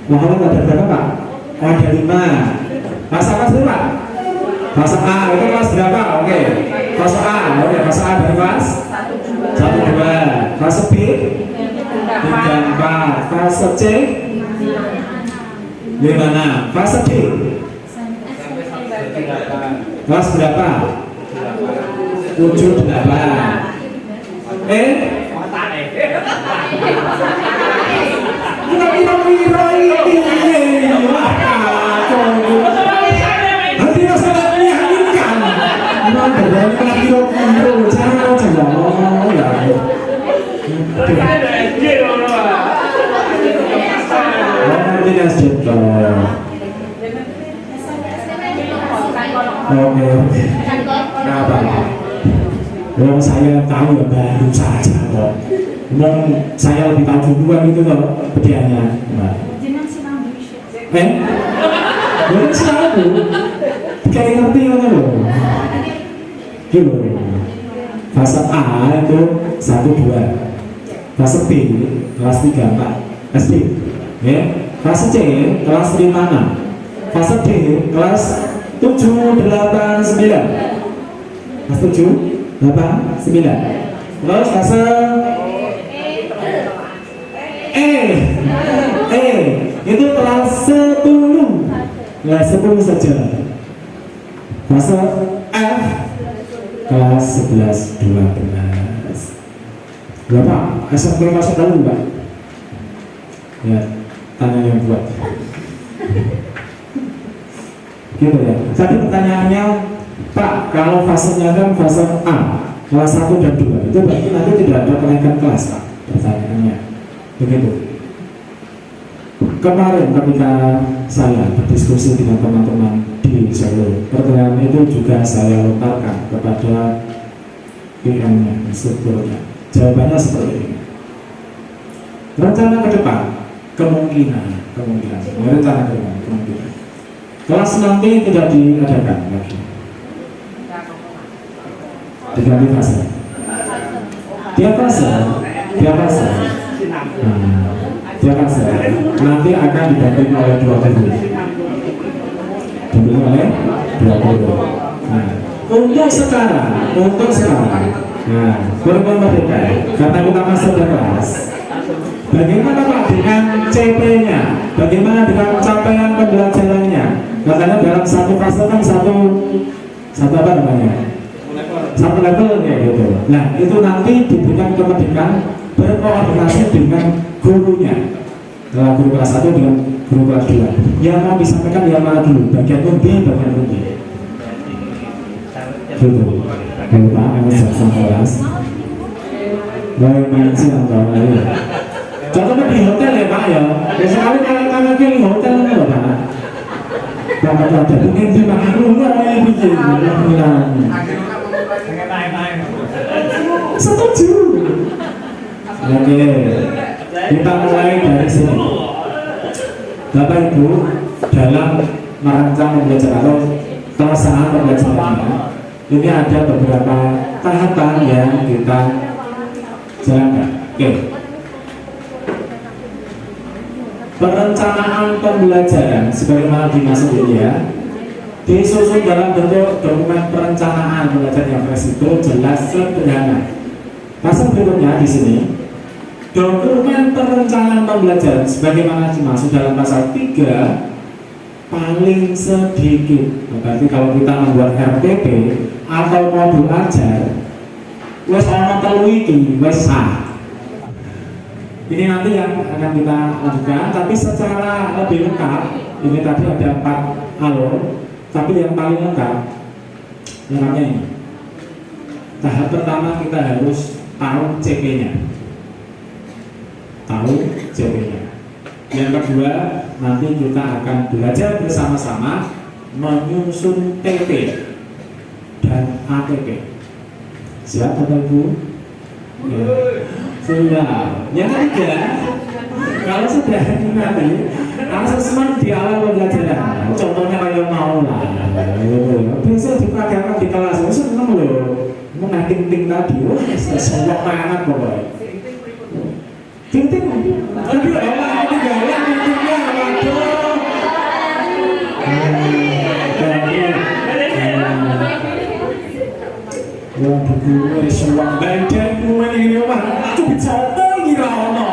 [SPEAKER 1] Muhammad ada berapa Pak? Oh, ada 5. Fase apa sih Pak? Fase A itu kelas berapa? Oke. Fase A, oke. Fase A dari kelas 1, 2. Fase B 3, 4. Fase C 5. Fase D kelas berapa? 7, 8. Kira-kira ini nanti masalah meyakinkan. Memang berbeda kira-kira cara jawab ya. Nanti nasib Oke. Kenapa? Wong saya tahu ya baru saja kok. Wong saya lebih tahu duluan itu loh bedanya. Belum tahu. Kayak ngerti kan loh. Gitu. Fase A itu 1, 2. Fase B kelas 3, 4. SD. Ya. Fase C kelas 5, 6. Fase D kelas 7, 8, 9. Kelas 7, 8, 9. Terus fase itu kelas 10. Kelas 10 saja. Fase F kelas 11, 12. Berapa? SMP masuk dulu Pak? Ya, tanya yang buat. Gitu ya. Tadi pertanyaannya, Pak, kalau fasenya kan fase A, kelas 1 dan 2, itu berarti nanti tidak ada kenaikan kelas, Pak? Pertanyaannya, begitu. Kemarin ketika saya berdiskusi dengan teman-teman di Solo, pertanyaan itu juga saya lontarkan kepada PM-nya, instrukturnya. Jawabannya seperti ini. Rencana ke depan, kemungkinan, rencana ke depan, kemungkinan. Kelas nanti tidak diadakan lagi. Diganti fase. Tiap fase. Nanti akan didampingi oleh 2 guru. Didampingi oleh 2 guru. Nah, untuk sekarang, nah, kurikulum Merdeka, karena kita masuk ke kelas. Bagaimana Pak dengan CP-nya? Bagaimana dengan capaian pembelajarannya? Katanya dalam satu fase kan satu apa namanya? Satu level kayak gitu. Nah, itu nanti diberikan kemerdekaan berkoordinasi dengan gurunya. Guru kelas 1 dengan guru kelas 2. Yang mau disampaikan yang mana dulu? Bagian B, bagian B. Gitu. Lupa, ini jam kelas. Baik main siang tahun lalu. Contohnya di hotel ya Pak ya. Sekali kalau di hotel kan loh Pak. Bapak ada pengen dimakan dulu yang bikin. Setuju. Oke, kita mulai dari sini. Bapak Ibu dalam merancang pembelajaran atau pelaksanaan pembelajarannya, ini ada beberapa tahapan yang kita jalankan. Oke. Perencanaan pembelajaran sebagaimana dimaksud ini ya, disusun dalam bentuk dokumen perencanaan pembelajaran yang fleksibel, jelas, sederhana. Pasal berikutnya di sini, dokumen perencanaan pembelajaran sebagaimana dimaksud dalam pasal 3 paling sedikit. Berarti kalau kita membuat RPP atau modul ajar, wes ana telu iki wes sah. Ini nanti yang akan kita lanjutkan, tapi secara lebih lengkap. Ini tadi ada 4 alur, tapi yang paling lengkap namanya ini. tahap pertama kita harus tahu CP-nya. Tahu CP-nya. Yang kedua, nanti kita akan belajar bersama-sama menyusun TP dan ATP. Siap Bapak Ibu? Ya. Siap. Yang ketiga, kalau sudah nanti asesmen di awal pembelajaran, contohnya kayak mau lah, bisa diperagakan di kelas, seneng loh, mengating-ting tadi, wah, semua banget pokoknya. Ting-ting, aduh, elah, ini galak, ting-tingnya, waduh. Wah, buku suang badan gue ini, wah, aku bicara ngira ono.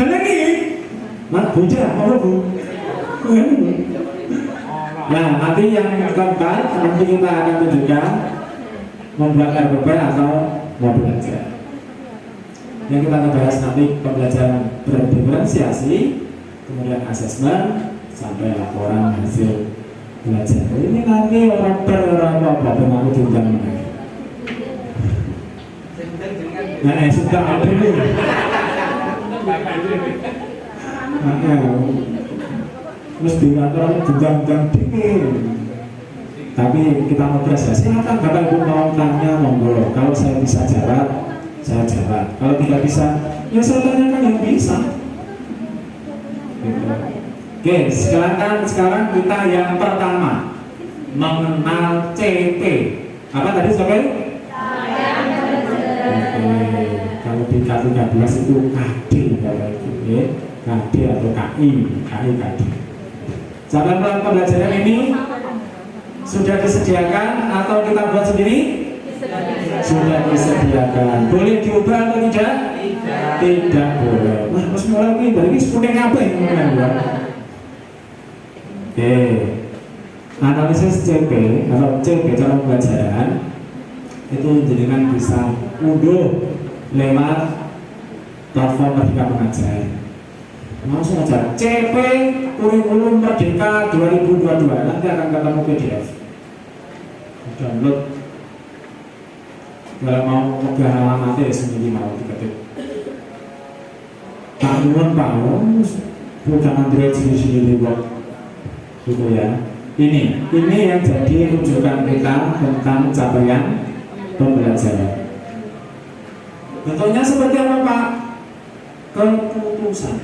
[SPEAKER 1] Balik ini, mak bujang, apa bu? Nah, nanti yang keempat, nanti kita akan tunjukkan membuat RPP atau mau belajar. Yang kita akan bahas nanti pembelajaran berdiferensiasi, kemudian asesmen, sampai laporan hasil belajar. Ini nanti orang apa-apa dengan aku diundang mana? Nah, sudah ada dulu. Terus di kantor diundang dingin. Tapi kita ngobrol ya. Silakan Bapak Ibu mau tanya monggo. Kalau saya bisa jawab, saya jawab. Kalau tidak bisa, ya saya tanyakan yang bisa. Gitu. Oke, sekarang kita yang pertama mengenal CP. Apa tadi sampai? Oke, kalau di K13 itu KD Bapak Ibu, ya. KD atau KI, KD. Sahabat pembelajaran ini sudah disediakan atau kita buat sendiri? Sudah disediakan. Boleh diubah atau tidak? Tidak boleh. Wah, harus mulai ini dari ini sepuning apa yang buat? Oke, analisis CP atau CP cara pembelajaran itu jenengan bisa unduh lewat platform Merdeka Mengajar. Langsung aja CP Kurikulum Merdeka 2022, nanti akan ketemu PDF. Download. Kalau mau megah alamatnya ya sendiri mau diketik. Tanggungan Pak, bukan Android sendiri buat gitu ya. Ini yang jadi rujukan kita tentang capaian pembelajaran. Bentuknya seperti apa Pak? Keputusan.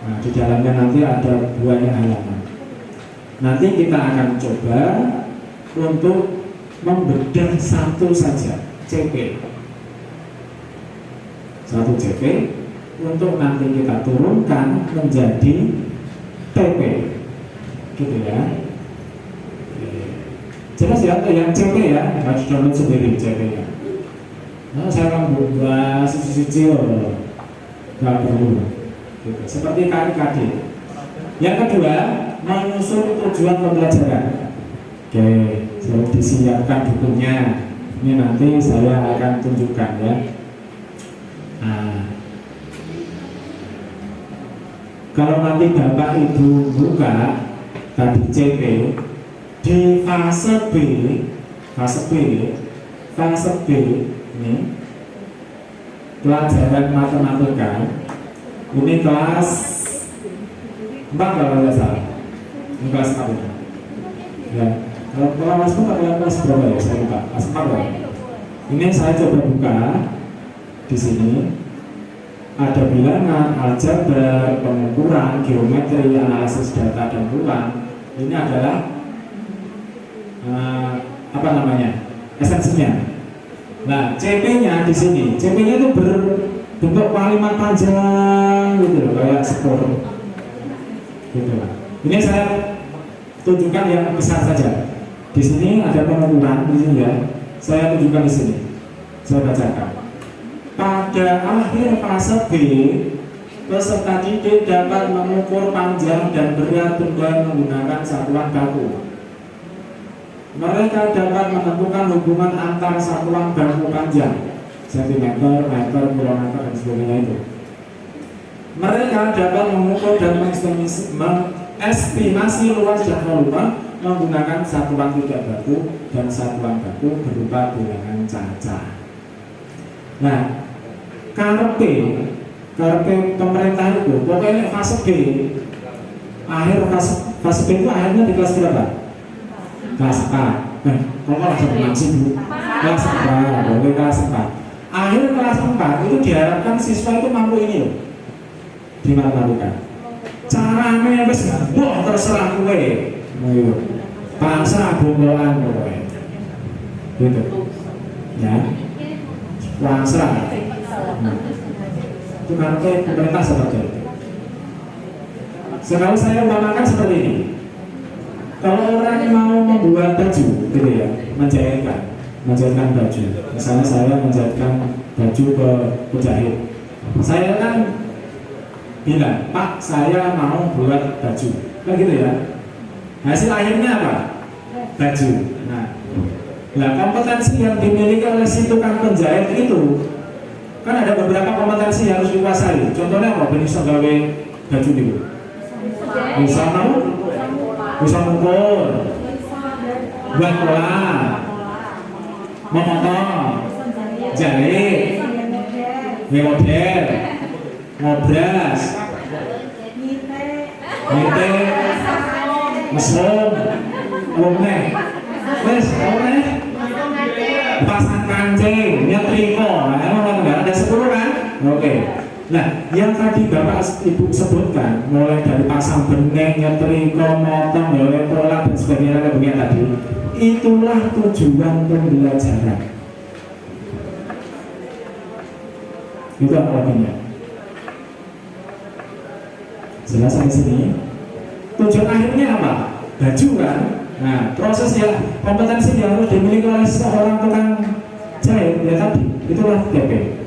[SPEAKER 1] Nah, di dalamnya nanti ada banyak halaman. Nanti kita akan coba untuk membedah satu saja CP. Satu CP untuk nanti kita turunkan menjadi TP. Gitu ya. Jelas ya, yang CP ya, harus download sendiri CP-nya. Nah, saya akan buat sisi-sisi nggak perlu. Gitu. Seperti KD. Yang kedua, menyusun tujuan pembelajaran. Oke, sudah disiapkan bukunya. Ini nanti saya akan tunjukkan ya. Nah, kalau nanti Bapak Ibu buka tadi CP di fase B ini pelajaran matematika. Ini kelas 4 kalau tidak salah. Ini kelas 4 ya. Kalau kelas 4 atau kelas berapa ya? Saya lupa. Kelas 4 ya. Ini saya coba buka di sini. Ada bilangan, aljabar, pengukuran, geometri, analisis data dan ruang. Ini adalah apa namanya? Esensinya. Nah, CP-nya di sini. CP-nya itu bentuk kalimat panjang gitu loh, kayak skor gitu lah. Ini saya tunjukkan yang besar saja. Di sini ada pengukuran di sini ya. Saya tunjukkan di sini. Saya bacakan. Pada akhir fase B, peserta didik dapat mengukur panjang dan berat benda menggunakan satuan baku. Mereka dapat menentukan hubungan antar satuan baku panjang, sentimeter, meter, kilometer, dan sebagainya itu. Mereka dapat mengukur dan mengestimasi luas dan volume menggunakan satuan tidak baku dan satuan baku berupa bilangan caca. Nah, karepe pemerintah itu pokoknya fase B, akhir fase B itu akhirnya di kelas berapa? Kelas 4. Kamu langsung ngaji dulu. Kelas 4, boleh kelas 4. Akhir kelas 4 itu diharapkan siswa itu mampu ini loh, di matematika. Caranya wis mbok terserah kowe. Pasrah bonggolan kowe. Gitu. Ya. Pasrah. Itu karena pemerintah seperti itu. Sekarang saya umpamakan seperti ini. Kalau orang mau membuat baju, gitu ya, menjahitkan baju. Misalnya saya menjahitkan baju ke penjahit. Saya kan bilang, Pak, saya mau buat baju, kan gitu ya. Hasil akhirnya apa? Baju. Nah, kompetensi yang dimiliki oleh si tukang penjahit itu, kan ada beberapa kompetensi yang harus dikuasai. Contohnya apa? Bisa gawe baju itu. Bisa mengukur, buat pola, memotong, jahit, model, ngobras, ngite, mesum, omeh, wes omeh, pasang kancing, nyetrika, ada 10 kan? Oke. Nah, yang tadi Bapak Ibu sebutkan, mulai dari pasang bening, nyetrika, motong, gawe pola dan sebagainya tadi, itulah tujuan pembelajaran. Itu apa artinya? Jelas sampai sini. Tujuan akhirnya apa? Baju kan? Nah, proses yang kompetensi yang harus dimiliki oleh seorang tukang jahit ya tadi, itulah TP.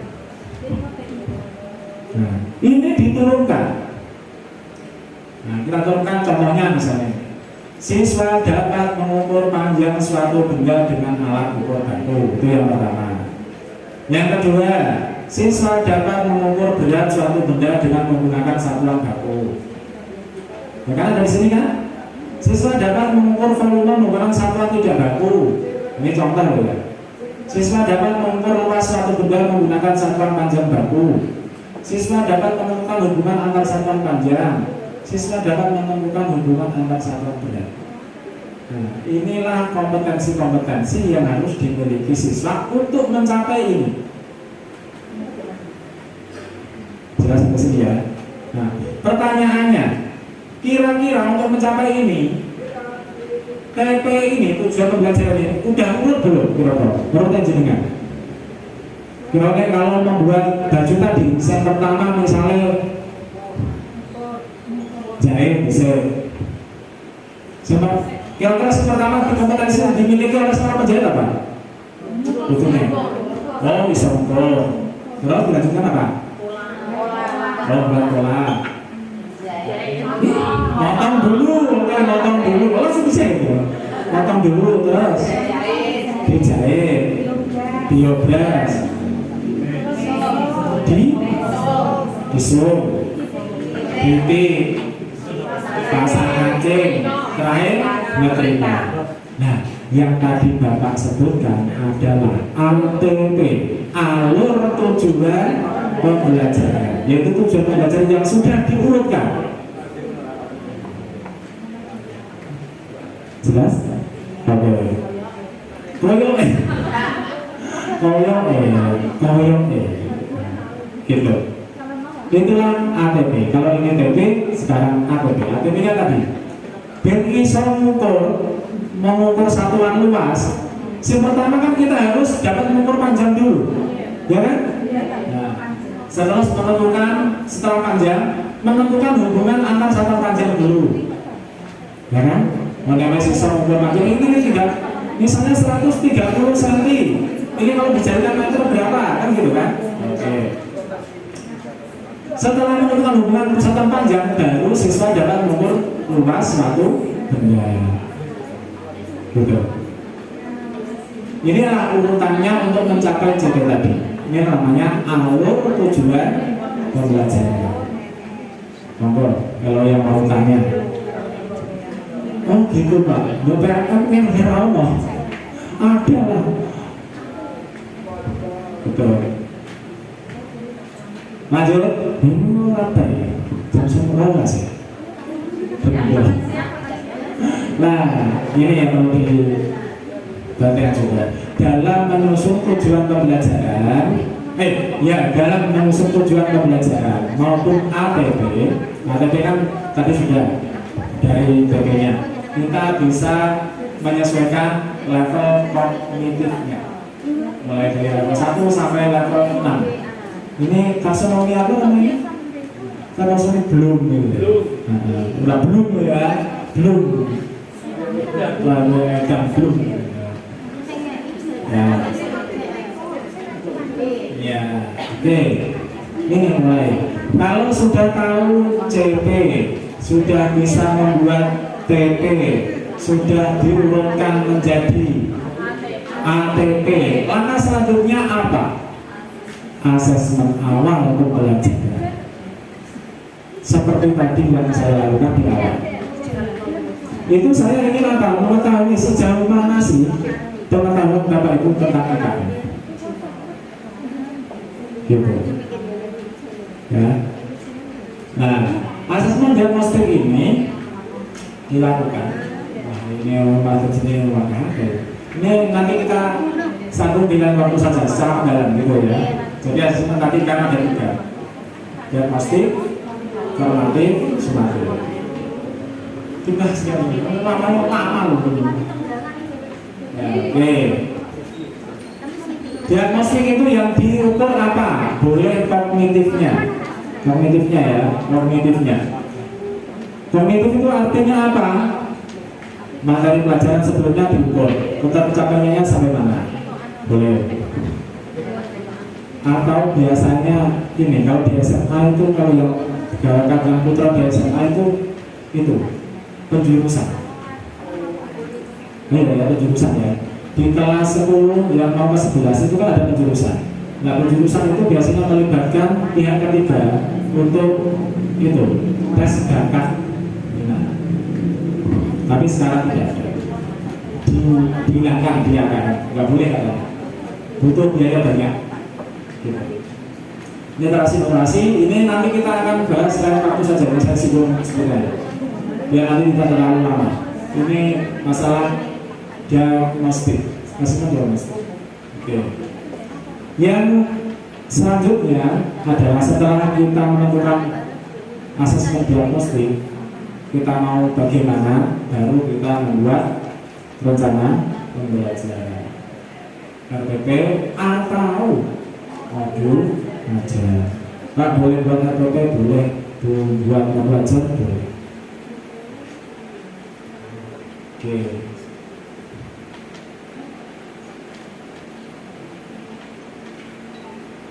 [SPEAKER 1] Nah, ini diturunkan. Nah, kita turunkan contohnya misalnya, siswa dapat mengukur panjang suatu benda dengan alat ukur baku. Itu yang pertama. Yang kedua, siswa dapat mengukur berat suatu benda dengan menggunakan satuan baku. Ya kan dari sini kan? Siswa dapat mengukur volume menggunakan satuan tidak baku. Ini contoh ya. Siswa dapat mengukur luas suatu benda menggunakan satuan panjang baku. Siswa dapat menemukan hubungan antar satuan panjang. Siswa dapat menemukan hubungan antar satuan berat. Nah, inilah kompetensi-kompetensi yang harus dimiliki siswa untuk mencapai ini. Jelas sampai sini ya. Nah, pertanyaannya, kira-kira untuk mencapai ini, TP ini tujuan pembelajaran ini udah urut belum? Kira-kira menurut jenengan? Kira-kira kalau membuat baju tadi, yang pertama misalnya jahit bisa. Kira-kira yang pertama kompetensi yang dimiliki oleh seorang penjahit apa? Betulnya. Oh, bisa mengukur. Terus dilanjutkan apa? Oh, buat pola. Motong dulu, motong dulu. Oh, bisa itu. Motong dulu terus dijahit, diobras, disum, titik, pasang kancing, terakhir nyetrika. Nah, yang tadi Bapak sebutkan adalah ATP, alur tujuan pembelajaran, yaitu tujuan pembelajaran yang sudah diurutkan. Jelas? Oke. Koyong gitu. Itulah ATP. Kalau ini TP, sekarang ATP. ATP-nya tadi biar bisa mengukur satuan luas. Yang pertama kan kita harus dapat mengukur panjang dulu, ya kan? Nah, setelah panjang, menentukan hubungan antar satuan panjang dulu, ya kan? Mengenai sisa mengukur panjang ini tidak, misalnya 130 cm. Ini kalau dijadikan meter berapa, kan gitu kan? Oke. Setelah menentukan hubungan satuan panjang, baru siswa dapat mengukur luas suatu benda. Gitu. Ini adalah urutannya untuk mencapai JP tadi. Ini namanya alur tujuan pembelajaran. Monggo, kalau yang mau tanya. Oh gitu Pak, BPM yang Allah ada lah. Betul. Lanjut, ini apa ya? Jam 11 ya? Betul. Nah, ini yang perlu diperhatikan juga. Dalam mengusung tujuan pembelajaran, dalam mengusung tujuan pembelajaran maupun ATP kan tadi sudah dari BP-nya, kita bisa menyesuaikan level kognitifnya mulai dari level 1 sampai level 6. Ini taksonomi apa namanya? Taksonomi belum gitu. Udah belum ya, belum. Lalu belum. Ya, oke. Ini mulai. Kalau sudah tahu CP, sudah bisa membuat TP, sudah diurutkan menjadi ATP, langkah selanjutnya apa? Asesmen awal pembelajaran. Seperti tadi yang saya lakukan di awal. Itu saya ingin apa? Mengetahui sejauh mana sih pengetahuan Bapak Ibu tentang IKN. Gitu. Ya. Nah, asesmen diagnostik ini dilakukan. Nah, ini masuk sini ini nanti kita satu dengan waktu saja secara mendalam gitu ya. Jadi asesmen tadi kan ada 3: diagnostik, formatif, sumatif. Juga sekali, lama loh ini. Ya, oke. Diagnostik itu yang diukur apa? Boleh kognitifnya ya, kognitifnya. Kognitif itu artinya apa? Materi pelajaran sebelumnya diukur, pencapaiannya sampai mana? Boleh. Atau biasanya ini, kalau di SMA itu, kalau yang gerakan putra di SMA itu penjurusan. Ini ya penjurusan ya. Di kelas 10 yang nomor 11 itu kan ada penjurusan. Nah, penjurusan itu biasanya melibatkan pihak ketiga untuk itu tes bakat. Nah, tapi sekarang tidak ada. Dihilangkan dia kan, nggak boleh katanya. Butuh biaya banyak. Gitu. Literasi ini nanti kita akan bahas dalam waktu saja, saya singgung sebenarnya. Biar nanti tidak terlalu lama. Ini masalah diagnostik, diagnostik. Oke. Yang selanjutnya adalah setelah kita menentukan asesmen diagnostik, kita mau bagaimana, baru kita membuat rencana pembelajaran RPP atau modul ajar. Pak, boleh buat RPP, boleh buat modul ajar, boleh. Oke.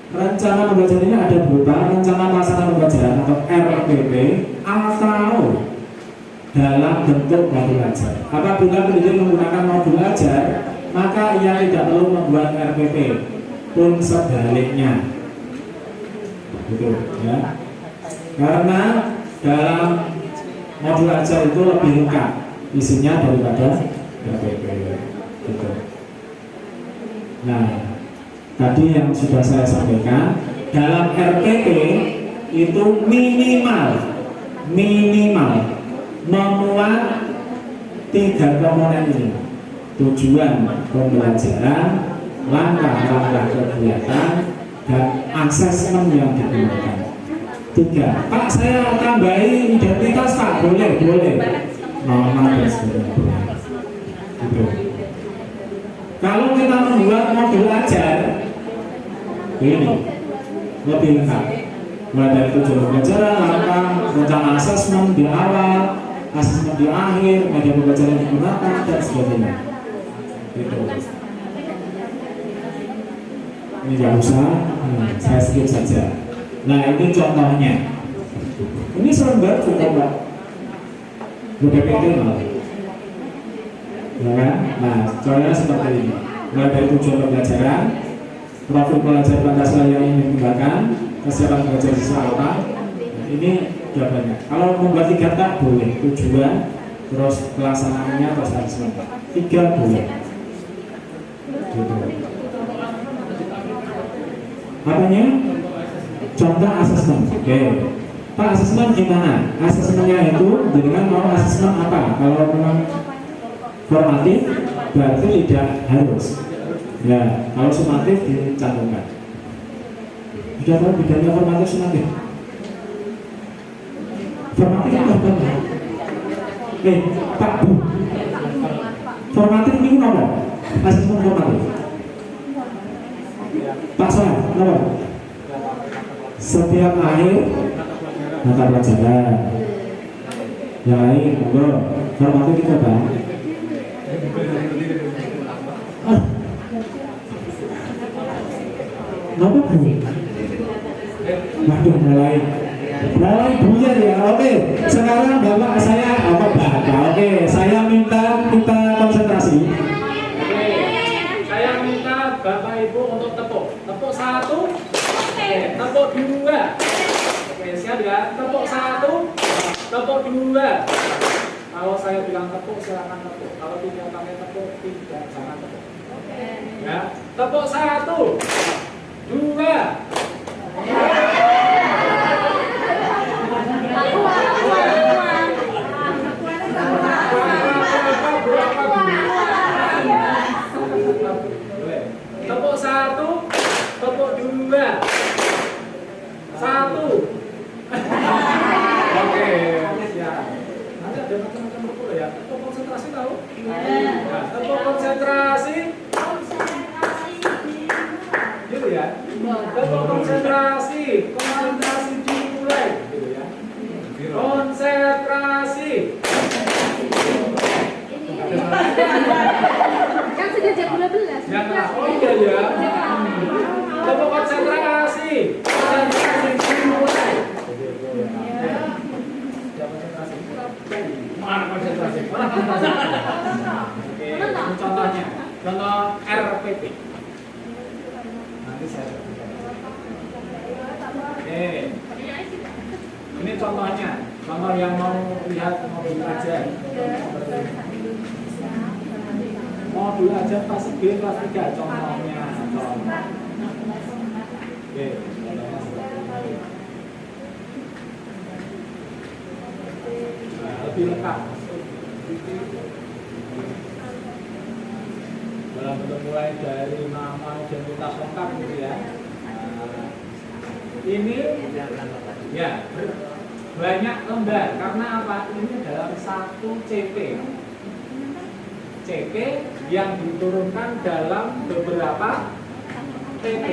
[SPEAKER 1] Rencana pembelajaran ini ada berupa rencana pelaksanaan pembelajaran atau RPP atau dalam bentuk modul ajar. Apabila pendidik menggunakan modul ajar, maka ia tidak perlu membuat RPP, pun sebaliknya. Gitu ya. Karena dalam modul ajar itu lebih lengkap isinya daripada RPP. Gitu. Nah, tadi yang sudah saya sampaikan, dalam RPP itu minimal memuat 3 komponen ini: tujuan pembelajaran, langkah-langkah kegiatan, dan asesmen yang digunakan. 3. Pak, saya tambahi identitas Pak, boleh. Nama dan sebagainya. Gitu. Kalau kita membuat modul ajar, ini lebih lengkap. Mulai dari tujuan pembelajaran, langkah, rencana asesmen di awal, asesmen di akhir, media pembelajaran yang digunakan, dan sebagainya. Gitu. Ini tidak usah, saya skip saja. Nah, ini contohnya. Ini selembar cukup Pak. BPPT malah. Ya kan? Nah, contohnya seperti ini. Mulai dari tujuan pembelajaran, profil pelajar Pancasila yang ingin dikembangkan, kesiapan belajar siswa apa. Nah, ini jawabannya. Kalau membuat 3 tak boleh. Tujuan, terus pelaksanaannya terus asesmen 3 bulan gitu. Apanya? Contoh asesmen. Oke. Pak, asesmen gimana? Asesmennya itu dengan mau asesmen apa? Kalau memang formatif berarti tidak harus. Ya, kalau sumatif dicantumkan. Sudah tahu bedanya formatif sumatif? Formatif itu apa? Pak Bu. Formatif ini apa? Asesmen formatif. Pak Sah, apa? Setiap akhir mata pelajaran. Yang lain, enggak. Formatif itu apa? Kenapa Bu? Waduh, mulai buyar ya. Oke, sekarang Bapak saya Oke, saya minta kita konsentrasi.
[SPEAKER 3] Oke, saya minta Bapak Ibu untuk tepuk 1, tepuk 2. Oke, siap ya, tepuk 1, tepuk 2. Kalau saya bilang tepuk, silakan tepuk. Kalau tidak pakai tepuk, tidak, jangan tepuk. Ya, tepuk 1, 2. Tepuk 1, tepuk 2. 1. Oke, siap. Nanti ada macam-macam tepuk ya. Tepuk konsentrasi tahu? Nah, tepuk konsentrasi. Gitu ya. Tepuk konsentrasi. Konsentrasi dimulai. Gitu ya. Konsentrasi.
[SPEAKER 2] Kan sudah jam 12.
[SPEAKER 3] Ya, oh iya ya. Tepuk konsentrasi. Konsentrasi dimulai. Mana konsentrasi? Oke, ini contohnya. Contoh RPP. Nanti saya. Oke. Ini contohnya. Contoh yang mau lihat modul aja. Modul aja kelas B, kelas 3 contohnya. Oke. Nah, lebih lengkap. Dalam bentuk mulai dari nama identitas lengkap gitu ya. Nah, ini ya banyak lembar karena apa? Ini dalam satu CP. CP yang diturunkan dalam beberapa TP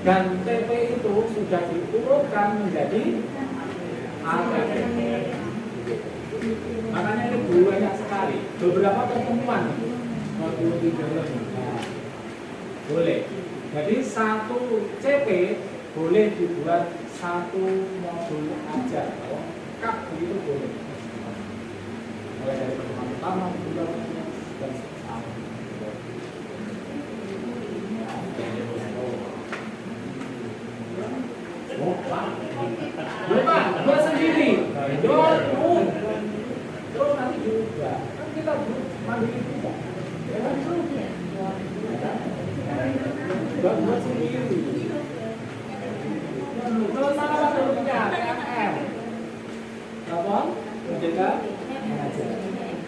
[SPEAKER 3] dan TP itu sudah diurutkan menjadi ATP. Makanya ini banyak sekali. Beberapa pertemuan modul 3 boleh. Jadi satu CP boleh dibuat satu modul aja. Lengkap itu boleh. Mulai dari pertemuan pertama, kedua, dan Pak, buat sendiri. Terus nanti juga kan kita mandiri juga. Buat sendiri. Terus mana bentuknya? PMM. Apa? Menjaga mengajar.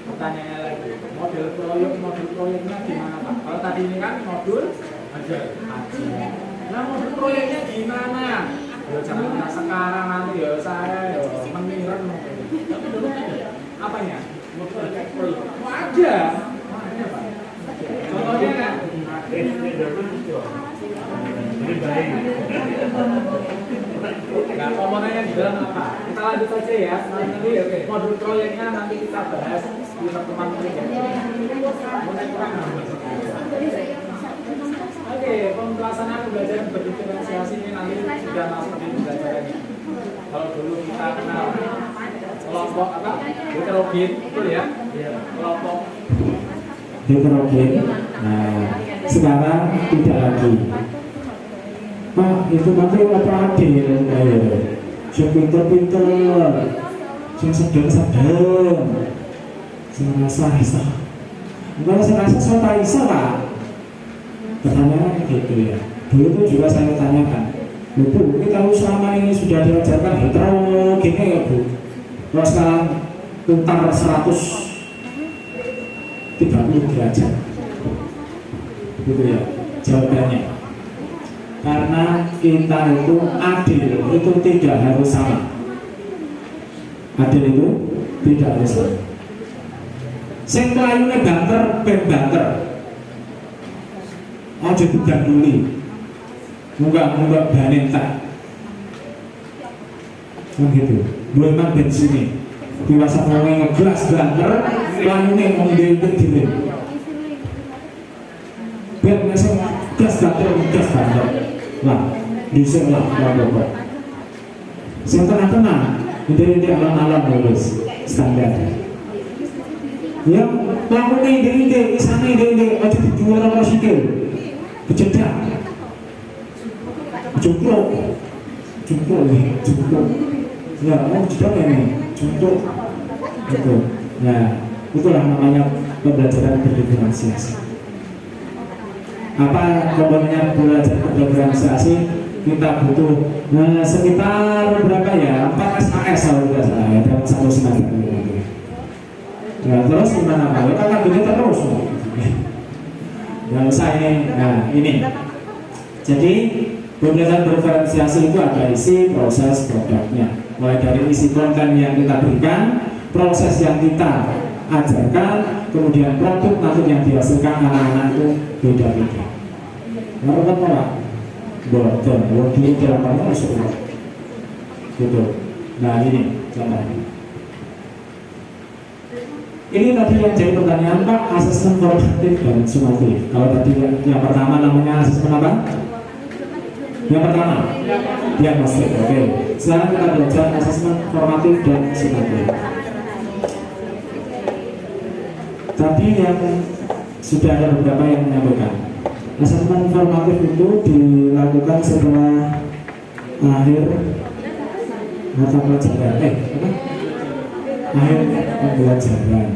[SPEAKER 3] Pertanyaannya lagi, model proyeknya gimana Pak? Kalau tadi ini kan modul ajar. Nah modul proyeknya gimana? Ya jangan yang sekarang nanti ya saya ya meniran. Tapi dulu ada apanya? Modul proyek. Oh ada. Ada Pak. Contohnya kan? Nah komponennya di dalam apa? Kita lanjut saja ya. Nanti modul proyeknya nanti kita bahas di pertemuan berikutnya. Oke, pelaksanaan pembelajaran berdiferensiasi ini nanti sudah masuk di pembelajarannya. Kalau dulu kita kenal kelompok apa? Heterogen, betul ya? Kelompok
[SPEAKER 1] heterogen. Nah, sekarang tidak lagi. Pak, itu nanti apa adil? Yang pinter-pinter, yang sedang-sedang. Rasa-rasa. Kalau saya rasa saya tak bisa Pak. Pertanyaannya gitu ya. Dulu tuh juga saya tanyakan, Bu, kita tahu selama ini sudah diajarkan heterogene ya Bu. Kalau sekarang putar 130 derajat, gitu ya jawabannya. Karena kita itu adil, itu tidak harus sama. Adil itu tidak harus sama. Sing klayune banter, ben banter. Aja diganduli. Munggah banen tak. Kan gitu. Dua man bensin diwasa ngomong ngegas banter, klayune mung ndek dhewe. Ben ngasih gas banter. Nah, dhisik lah kok. Sing tenang-tenang, ide-ide alam-alam terus standar. Ya, lakukan ide-ide, sana ide-ide, aja dijual sama sikil, kejedak, cukup, ya, mau jedak ini, cukup, gitu. Nah, itulah namanya pembelajaran berdiferensiasi. Apa komponennya belajar berdiferensiasi? Kita butuh sekitar berapa ya? 4 SKS kalau tidak salah ya, dalam satu semester. Ya, terus gimana Pak? Kita kan begini terus. Nggak usah ini. Nah, ini. Jadi pembelajaran diferensiasi itu ada isi, proses, produknya. Mulai dari isi konten yang kita berikan, proses yang kita ajarkan, kemudian produk nanti yang dihasilkan anak-anak itu beda-beda. Ngerti Pak? Boten, waktu dalam masuk. Gitu. Nah ini contohnya. Ini tadi yang jadi pertanyaan Pak, asesmen formatif dan sumatif. Kalau tadi yang pertama namanya asesmen apa? Yang pertama diagnostik. Oke. Sekarang kita belajar asesmen formatif dan sumatif. Tadi yang sudah ada beberapa yang menyampaikan. Asesmen formatif itu dilakukan setelah akhir mata pelajaran. Akhir pembelajaran.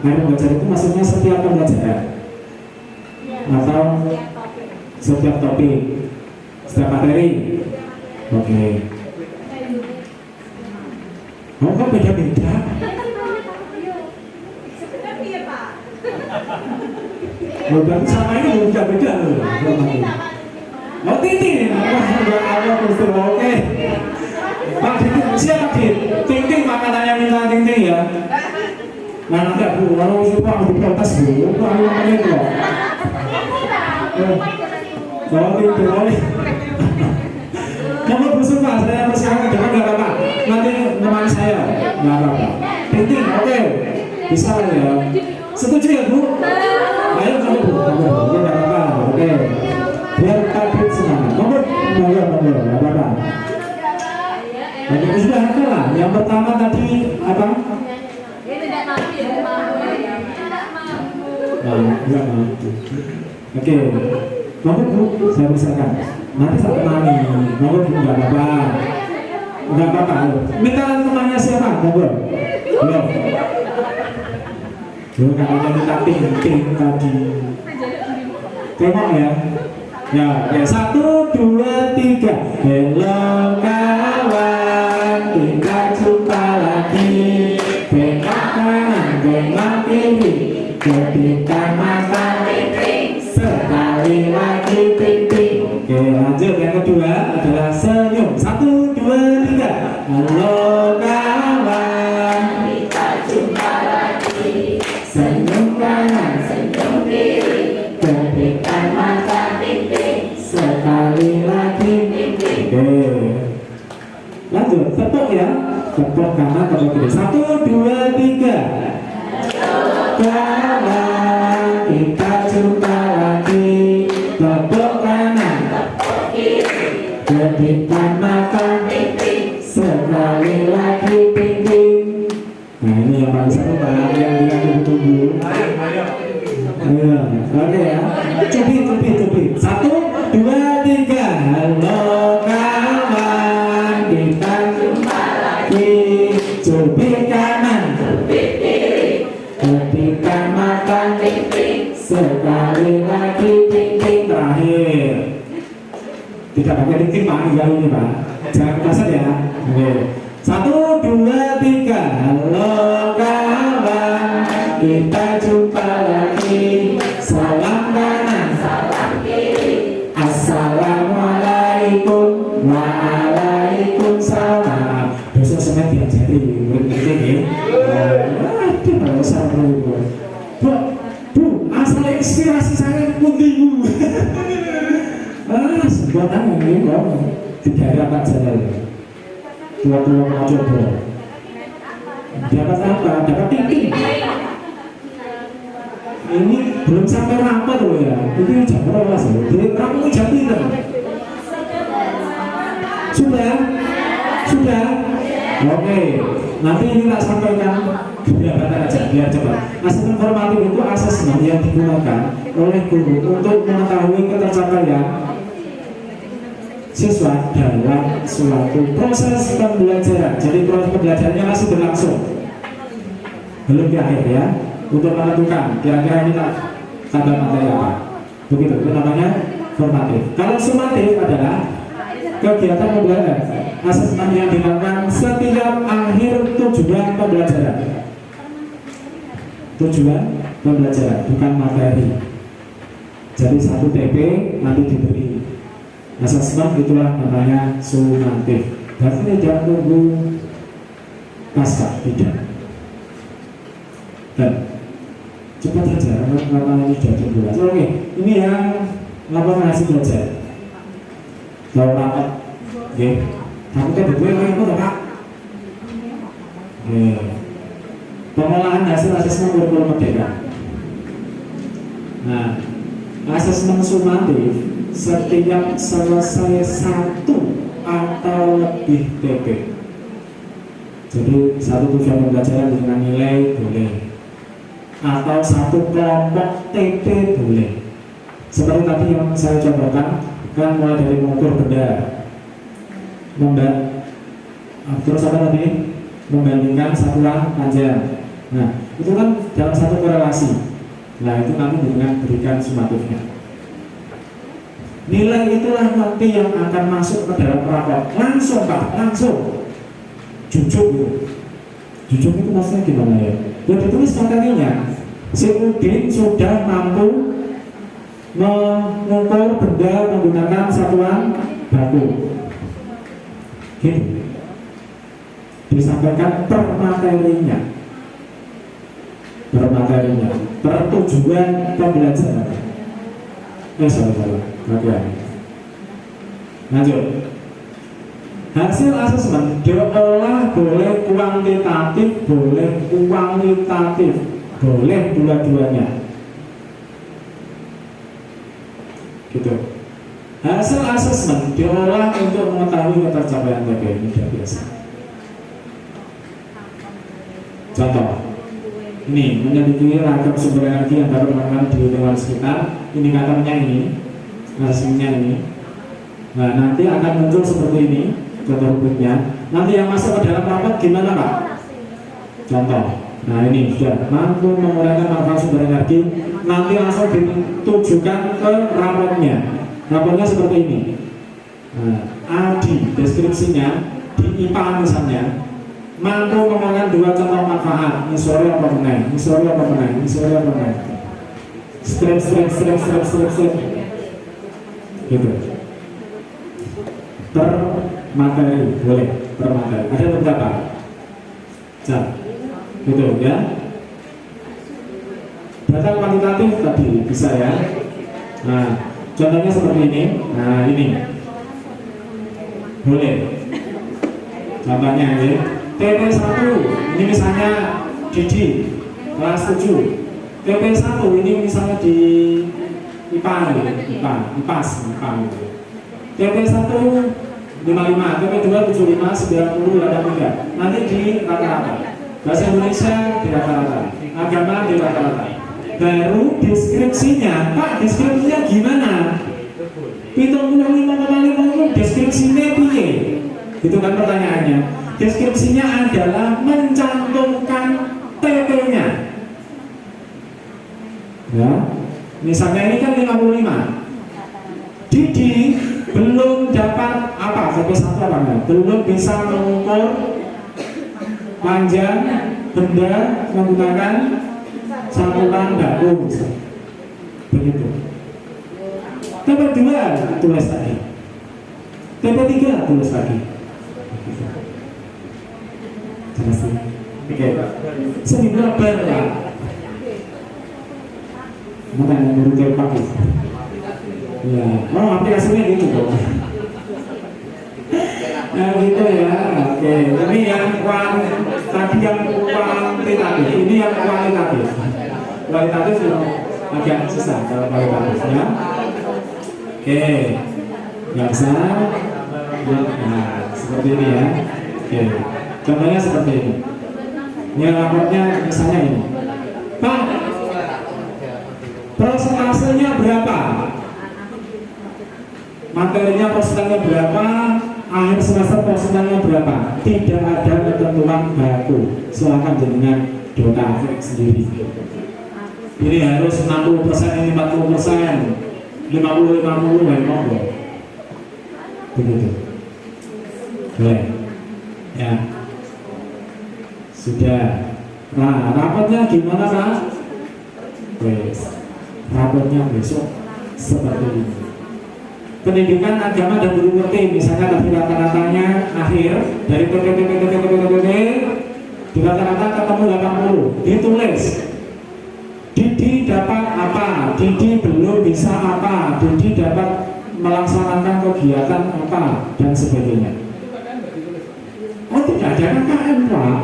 [SPEAKER 1] Akhir pembelajaran itu maksudnya setiap pembelajaran atau setiap topik, setiap materi. Oke. Oh, kok beda-beda? Oh, berarti sama ini beda-beda loh. Oh, titik. Wah, Allah Gusti. Oke. Pak Diki, siapa Dik? Ting-ting makanannya minta ting-ting ya. Nah, enggak Bu, kalau suka mau diprotes Bu, kok ayo ngomongin kok. Oh, ting-ting boleh. Kamu Bu suka, saya persilakan depan nggak apa-apa. Nanti nemani saya, nggak apa-apa. Ting-ting, oke. Bisa ya. Setuju ya Bu? Ayo kamu Bu, oke nggak apa-apa, oke. Biar Pak semangat. Kamu nggak apa-apa. Oke, sudah ada lah. Yang pertama tadi apa?
[SPEAKER 2] Tidak mampu.
[SPEAKER 1] Enggak mampu. Oke, kamu Bu, saya misalkan. Nanti saya temani. Kamu nggak apa-apa. Nggak apa-apa. Minta temannya siapa? Kamu? Belum. Belum katanya minta ting-ting tadi. Tengok ya. Ya, 1, 2, 3. Hello kawan, kita jumpa lagi. Bengok kanan, bengok kiri, kedipan mata ting-ting, sekali lagi ting-ting. Oke, lanjut yang kedua adalah senyum. 1, 2, 3. Halo kawan, kita jumpa lagi. Senyum kanan, senyum kiri, kedipan mata ting-ting, sekali lagi ting-ting. Oke, lanjut tepuk ya, tepuk kanan tepuk kiri. 1, 2, 3. Kawan, kita jumpa lagi. Tepuk kanan, tepuk kiri, kedipan mata ting-ting, sekali lagi ting-ting. Nah ini yang paling seru Pak, yang ditunggu. Ayo, oke ya. Cubit. 1, 2, 3. Halo kawan, kita jumpa lagi. Cubit kanan, cubit kiri, sekali lagi ting-ting terakhir. Tidak pakai ting-ting Pak, kali ini Pak. Jangan kasar ya. Oke. 1, 2, 3. Halo kawan, kita jumpa lagi. Salam kanan, salam kiri. Assalamualaikum, waalaikumsalam. Besok semen diajari murid-murid ini. Aduh, saru. Bu, asal inspirasi saya pundi Bu. Sebuatan ini kok tidak ada Pak Jalal. Tua-tua mau coba. Dapat apa? Dapat ting-ting. Ini belum sampai rapat loh ya. Ini jam berapa sih? Jadi kamu jam pinter. Sudah? Sudah? Oke. Nanti ini tak sampaikan jabatan aja biar cepat. Asesmen formatif itu asesmen yang digunakan oleh guru untuk mengetahui ketercapaian siswa dalam suatu proses pembelajaran. Jadi proses pembelajarannya masih berlangsung, belum di akhir ya, untuk menentukan kira-kira ini tak tambah materi apa. Begitu, itu namanya formatif. Kalau sumatif adalah kegiatan pembelajaran, asesmen yang dilakukan setiap akhir tujuan pembelajaran. Tujuan pembelajaran, bukan materi. Jadi 1 TP nanti diberi asesmen, itulah namanya sumatif. Berarti tidak tunggu pasca, tidak. Dan cepat saja karena ini sudah terbuat. Oke, ini yang laporan hasil belajar. Tahu rapat, oke. Takutnya berbuat kayak apa, Pak? Oke. Pengolahan hasil asesmen kurikulum merdeka. Nah, asesmen sumatif setiap selesai 1 atau lebih TP. Jadi 1 tujuan pembelajaran dengan nilai boleh, atau 1 kelompok TP boleh. Seperti tadi yang saya contohkan, kan mulai dari mengukur benda, terus apa tadi? Membandingkan satuan panjang. Nah, itu kan dalam 1 korelasi. Nah, itu nanti dengan berikan sumatifnya. Nilai itulah nanti yang akan masuk ke dalam rapor. Langsung Pak, langsung. Jujuk itu. Jujuk itu maksudnya gimana ya? Ya ditulis materinya. Si Udin sudah mampu mengukur benda menggunakan satuan batu. Gitu. Disampaikan per materinya. Per materinya. Per tujuan pembelajaran. Salah. Oke. Lanjut. Hasil asesmen diolah boleh kuantitatif, boleh kualitatif, boleh dua-duanya. Gitu. Hasil asesmen diolah untuk mengetahui ketercapaian TP, ini sudah biasa. Contoh, ini menyelidiki ragam sumber energi yang dapat ditemukan di lingkungan sekitar. Indikatornya ini, hasilnya ini. Nah, nanti akan muncul seperti ini contoh rubriknya. Nanti yang masuk ke dalam rapat gimana Pak? Contoh, nah ini sudah mampu mengurangkan manfaat sumber energi. Nanti langsung ditujukan ke rapotnya. Rapotnya seperti ini. Nah, Adi deskripsinya di IPA misalnya, mampu mengurangkan 2 contoh manfaat. Misori apa meneng, misori apa meneng, misori apa meneng. Strip. Gitu. Per materi, boleh per materi. Ada beberapa. Gitu ya. Data kuantitatif tadi bisa ya. Nah, contohnya seperti ini. Nah, ini. Boleh. Contohnya ini. TP1, ini misalnya Didi kelas 7. TP1 ini misalnya di IPA gitu. TP1 55, TP2 75, 90, 83. Nanti di rata-rata. Bahasa Indonesia di rata-rata, agama di rata-rata. Baru deskripsinya, Pak deskripsinya gimana? 75,5 itu deskripsinya piye? Itu kan pertanyaannya. Deskripsinya adalah mencantumkan TP-nya. Ya, Misalnya ini kan 55. Didi belum dapat apa? CP1 apa enggak? Belum bisa mengukur panjang benda menggunakan satuan baku. Begitu. TP2 tulis lagi. TP3 tulis lagi. Jelas ya? Oke. Seminggu lebar lah. Bukan yang baru kayak pakai. Ya, oh aplikasinya gitu kok. Nah gitu ya. Oke. Ini yang tadi yang kuantitatif. Ini yang kualitatif. Kualitatif agak susah kalau kualitatifnya. Oke. Nggak bisa. Nah, seperti ini ya. Oke. Contohnya seperti ini. Ini raportnya misalnya ini. Pak, persentasenya berapa? Materinya persentasenya berapa? Akhir semester persentasenya berapa? Tidak ada ketentuan baku. Silakan jenengan dota sendiri. Ini harus 60%, ini 40%, 50-50 monggo. Begitu. Oke. Ya. Sudah. Nah, rapotnya gimana, Pak? Wes. Rapotnya besok seperti ini. Pendidikan agama dan guru ngerti, misalnya tadi rata-ratanya akhir dari di rata-rata ketemu 80, ditulis Didi dapat apa, Didi belum bisa apa, Didi dapat melaksanakan kegiatan apa dan sebagainya. Oh tidak ada KKM Pak,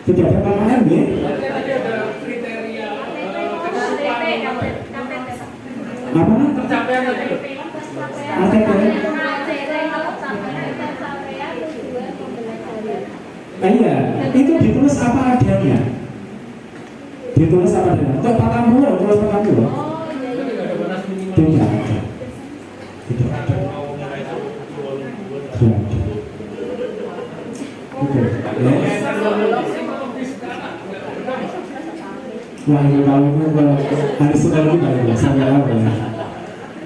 [SPEAKER 1] tidak ada KKM ya? Apa? ATP. Iya, itu ditulis apa adanya. Ditulis apa adanya. Untuk 40, tulis 40. Tidak ada. Tidak ada. Tidak ada. Oke. Wah, ini kalau hari Senin itu nggak saya tahu ya.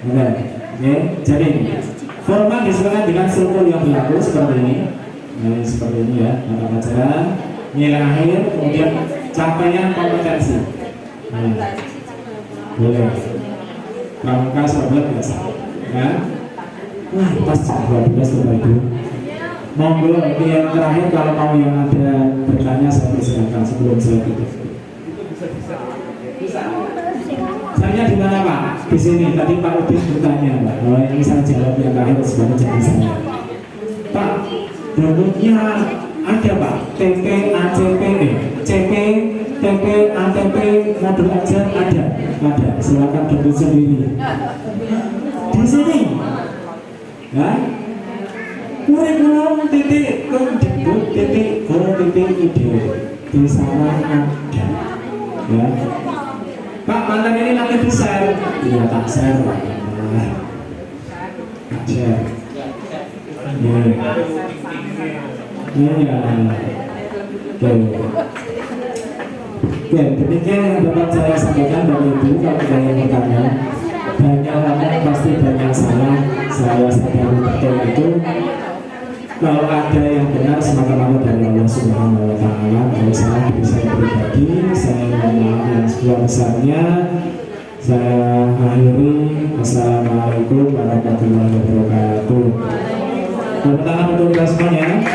[SPEAKER 1] Benar. Oke, jadi format disesuaikan dengan struktur yang berlaku seperti ini. Nah, seperti ini ya, mata pelajaran, nilai akhir, kemudian capaian kompetensi. Nah, boleh. Pramuka sahabat biasa. Ya. Wah, pas 12 Bapak Ibu. Monggo yang terakhir kalau mau yang ada bertanya saya persilakan sebelum saya tutup. Saya di mana Pak? Di sini. Tadi Pak Udin bertanya Pak. Oh ini saya jawab yang terakhir sebagai jadi saya. Pak, bentuknya ada Pak. TP, ACP, CP, TP, ATP, modul ajar ada. Ada. Silakan bentuk sendiri. Di sini. Ya. Kurikulum titik kemdikbud titik go titik ide di sana ada. Ya. Pak, mantan ini nanti di share. Iya, tak share Pak. Tak share. Iya. Oke, demikian yang dapat saya sampaikan Bapak Ibu. Kalau ada yang bertanya, banyak orang pasti banyak salah. Saya sadar betul itu. Kalau ada yang benar semata-mata dari Allah Subhanahu wa Ta'ala. Kalau salah dari saya pribadi, saya mohon maaf yang sebesar-besarnya. Saya akhiri. Assalamualaikum warahmatullahi wabarakatuh. Tepuk tangan untuk kita semuanya.